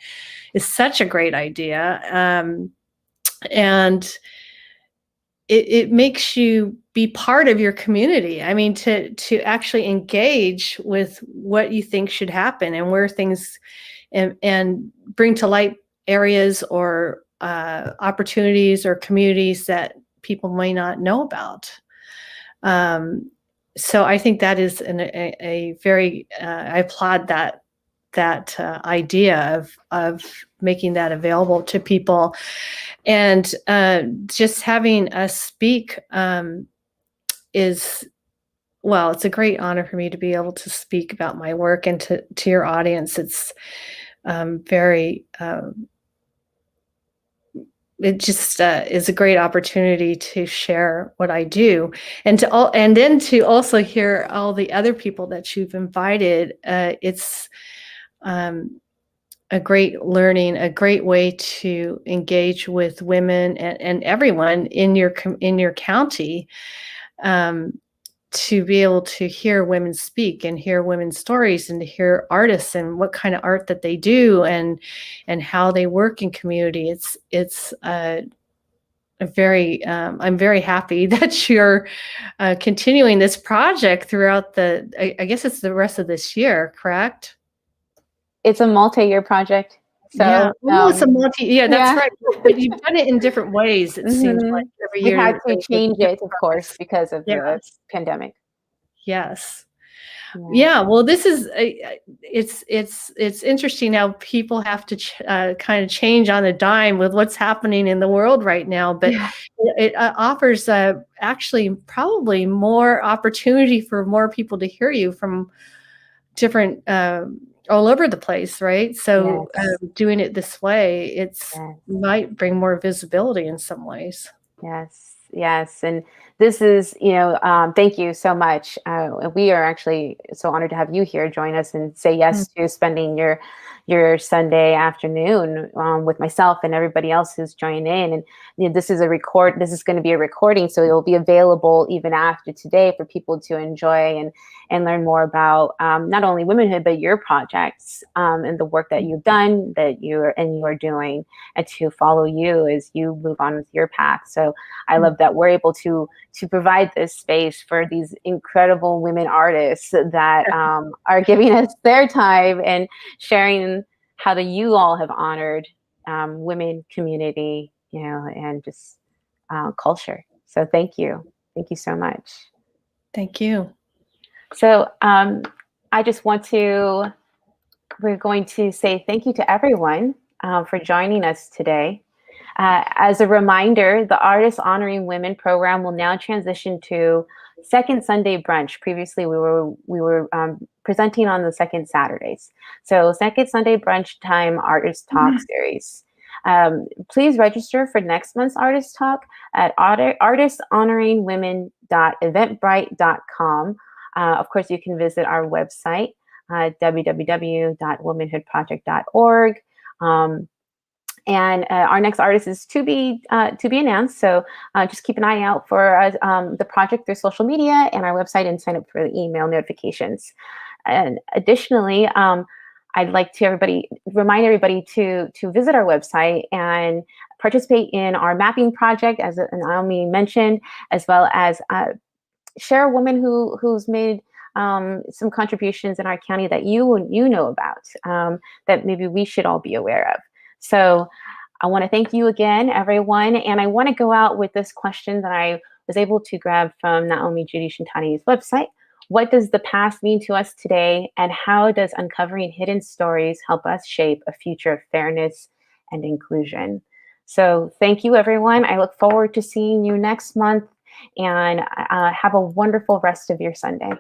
is such a great idea, and it makes you be part of your community. I mean, to actually engage with what you think should happen and where things, and bring to light areas or opportunities or communities that people may not know about. So I think that is a very, I applaud that idea of making that available to people. And just having us speak is, well, it's a great honor for me to be able to speak about my work and to your audience. It's very, it just is a great opportunity to share what I do, and then to also hear all the other people that you've invited. It's a great learning, a great way to engage with women and everyone in your county, to be able to hear women speak and hear women's stories, and to hear artists and what kind of art that they do, and how they work in community. It's a very, I'm very happy that you're continuing this project throughout I guess it's the rest of this year, correct? It's a multi-year project. So yeah, it's a that's yeah. right. But you've done it in different ways. It seems like every We year. had to change it, of course, because of the Yes. pandemic. Yes. Yeah. Well, this is it's interesting how people have to kind of change on a dime with what's happening in the world right now. But it offers actually probably more opportunity for more people to hear you from different all over the place, right? So doing it this way, might bring more visibility in some ways. Yes. And this is, thank you so much. We are actually so honored to have you here join us and say yes to spending your Sunday afternoon with myself and everybody else who's joined in. And this is going to be a recording, so it will be available even after today for people to enjoy and learn more about not only Womanhood, but your projects and the work that you've done, that you are doing, and to follow you as you move on with your path. So I love that we're able to provide this space for these incredible women artists that are giving us their time and sharing how you all have honored women, community, and just culture. So thank you so much. Thank you. So I just we're going to say thank you to everyone for joining us today. As a reminder, the Artists Honoring Women program will now transition to Second Sunday Brunch. Previously, we were presenting on the second Saturdays. So Second Sunday Brunch Time Artist Talk series. Please register for next month's Artist Talk at artistshonoringwomen.eventbrite.com. Of course, you can visit our website, www.womanhoodproject.org. And our next artist is to be announced. So just keep an eye out for the project through social media and our website, and sign up for the email notifications. And additionally, I'd like to remind everybody to visit our website and participate in our mapping project, as Naomi mentioned, as well as share a woman who's made some contributions in our county that you know about, that maybe we should all be aware of. So I want to thank you again, everyone. And I want to go out with this question that I was able to grab from Omi Judy Shintani's website. What does the past mean to us today? And how does uncovering hidden stories help us shape a future of fairness and inclusion? So thank you, everyone. I look forward to seeing you next month, and have a wonderful rest of your Sunday.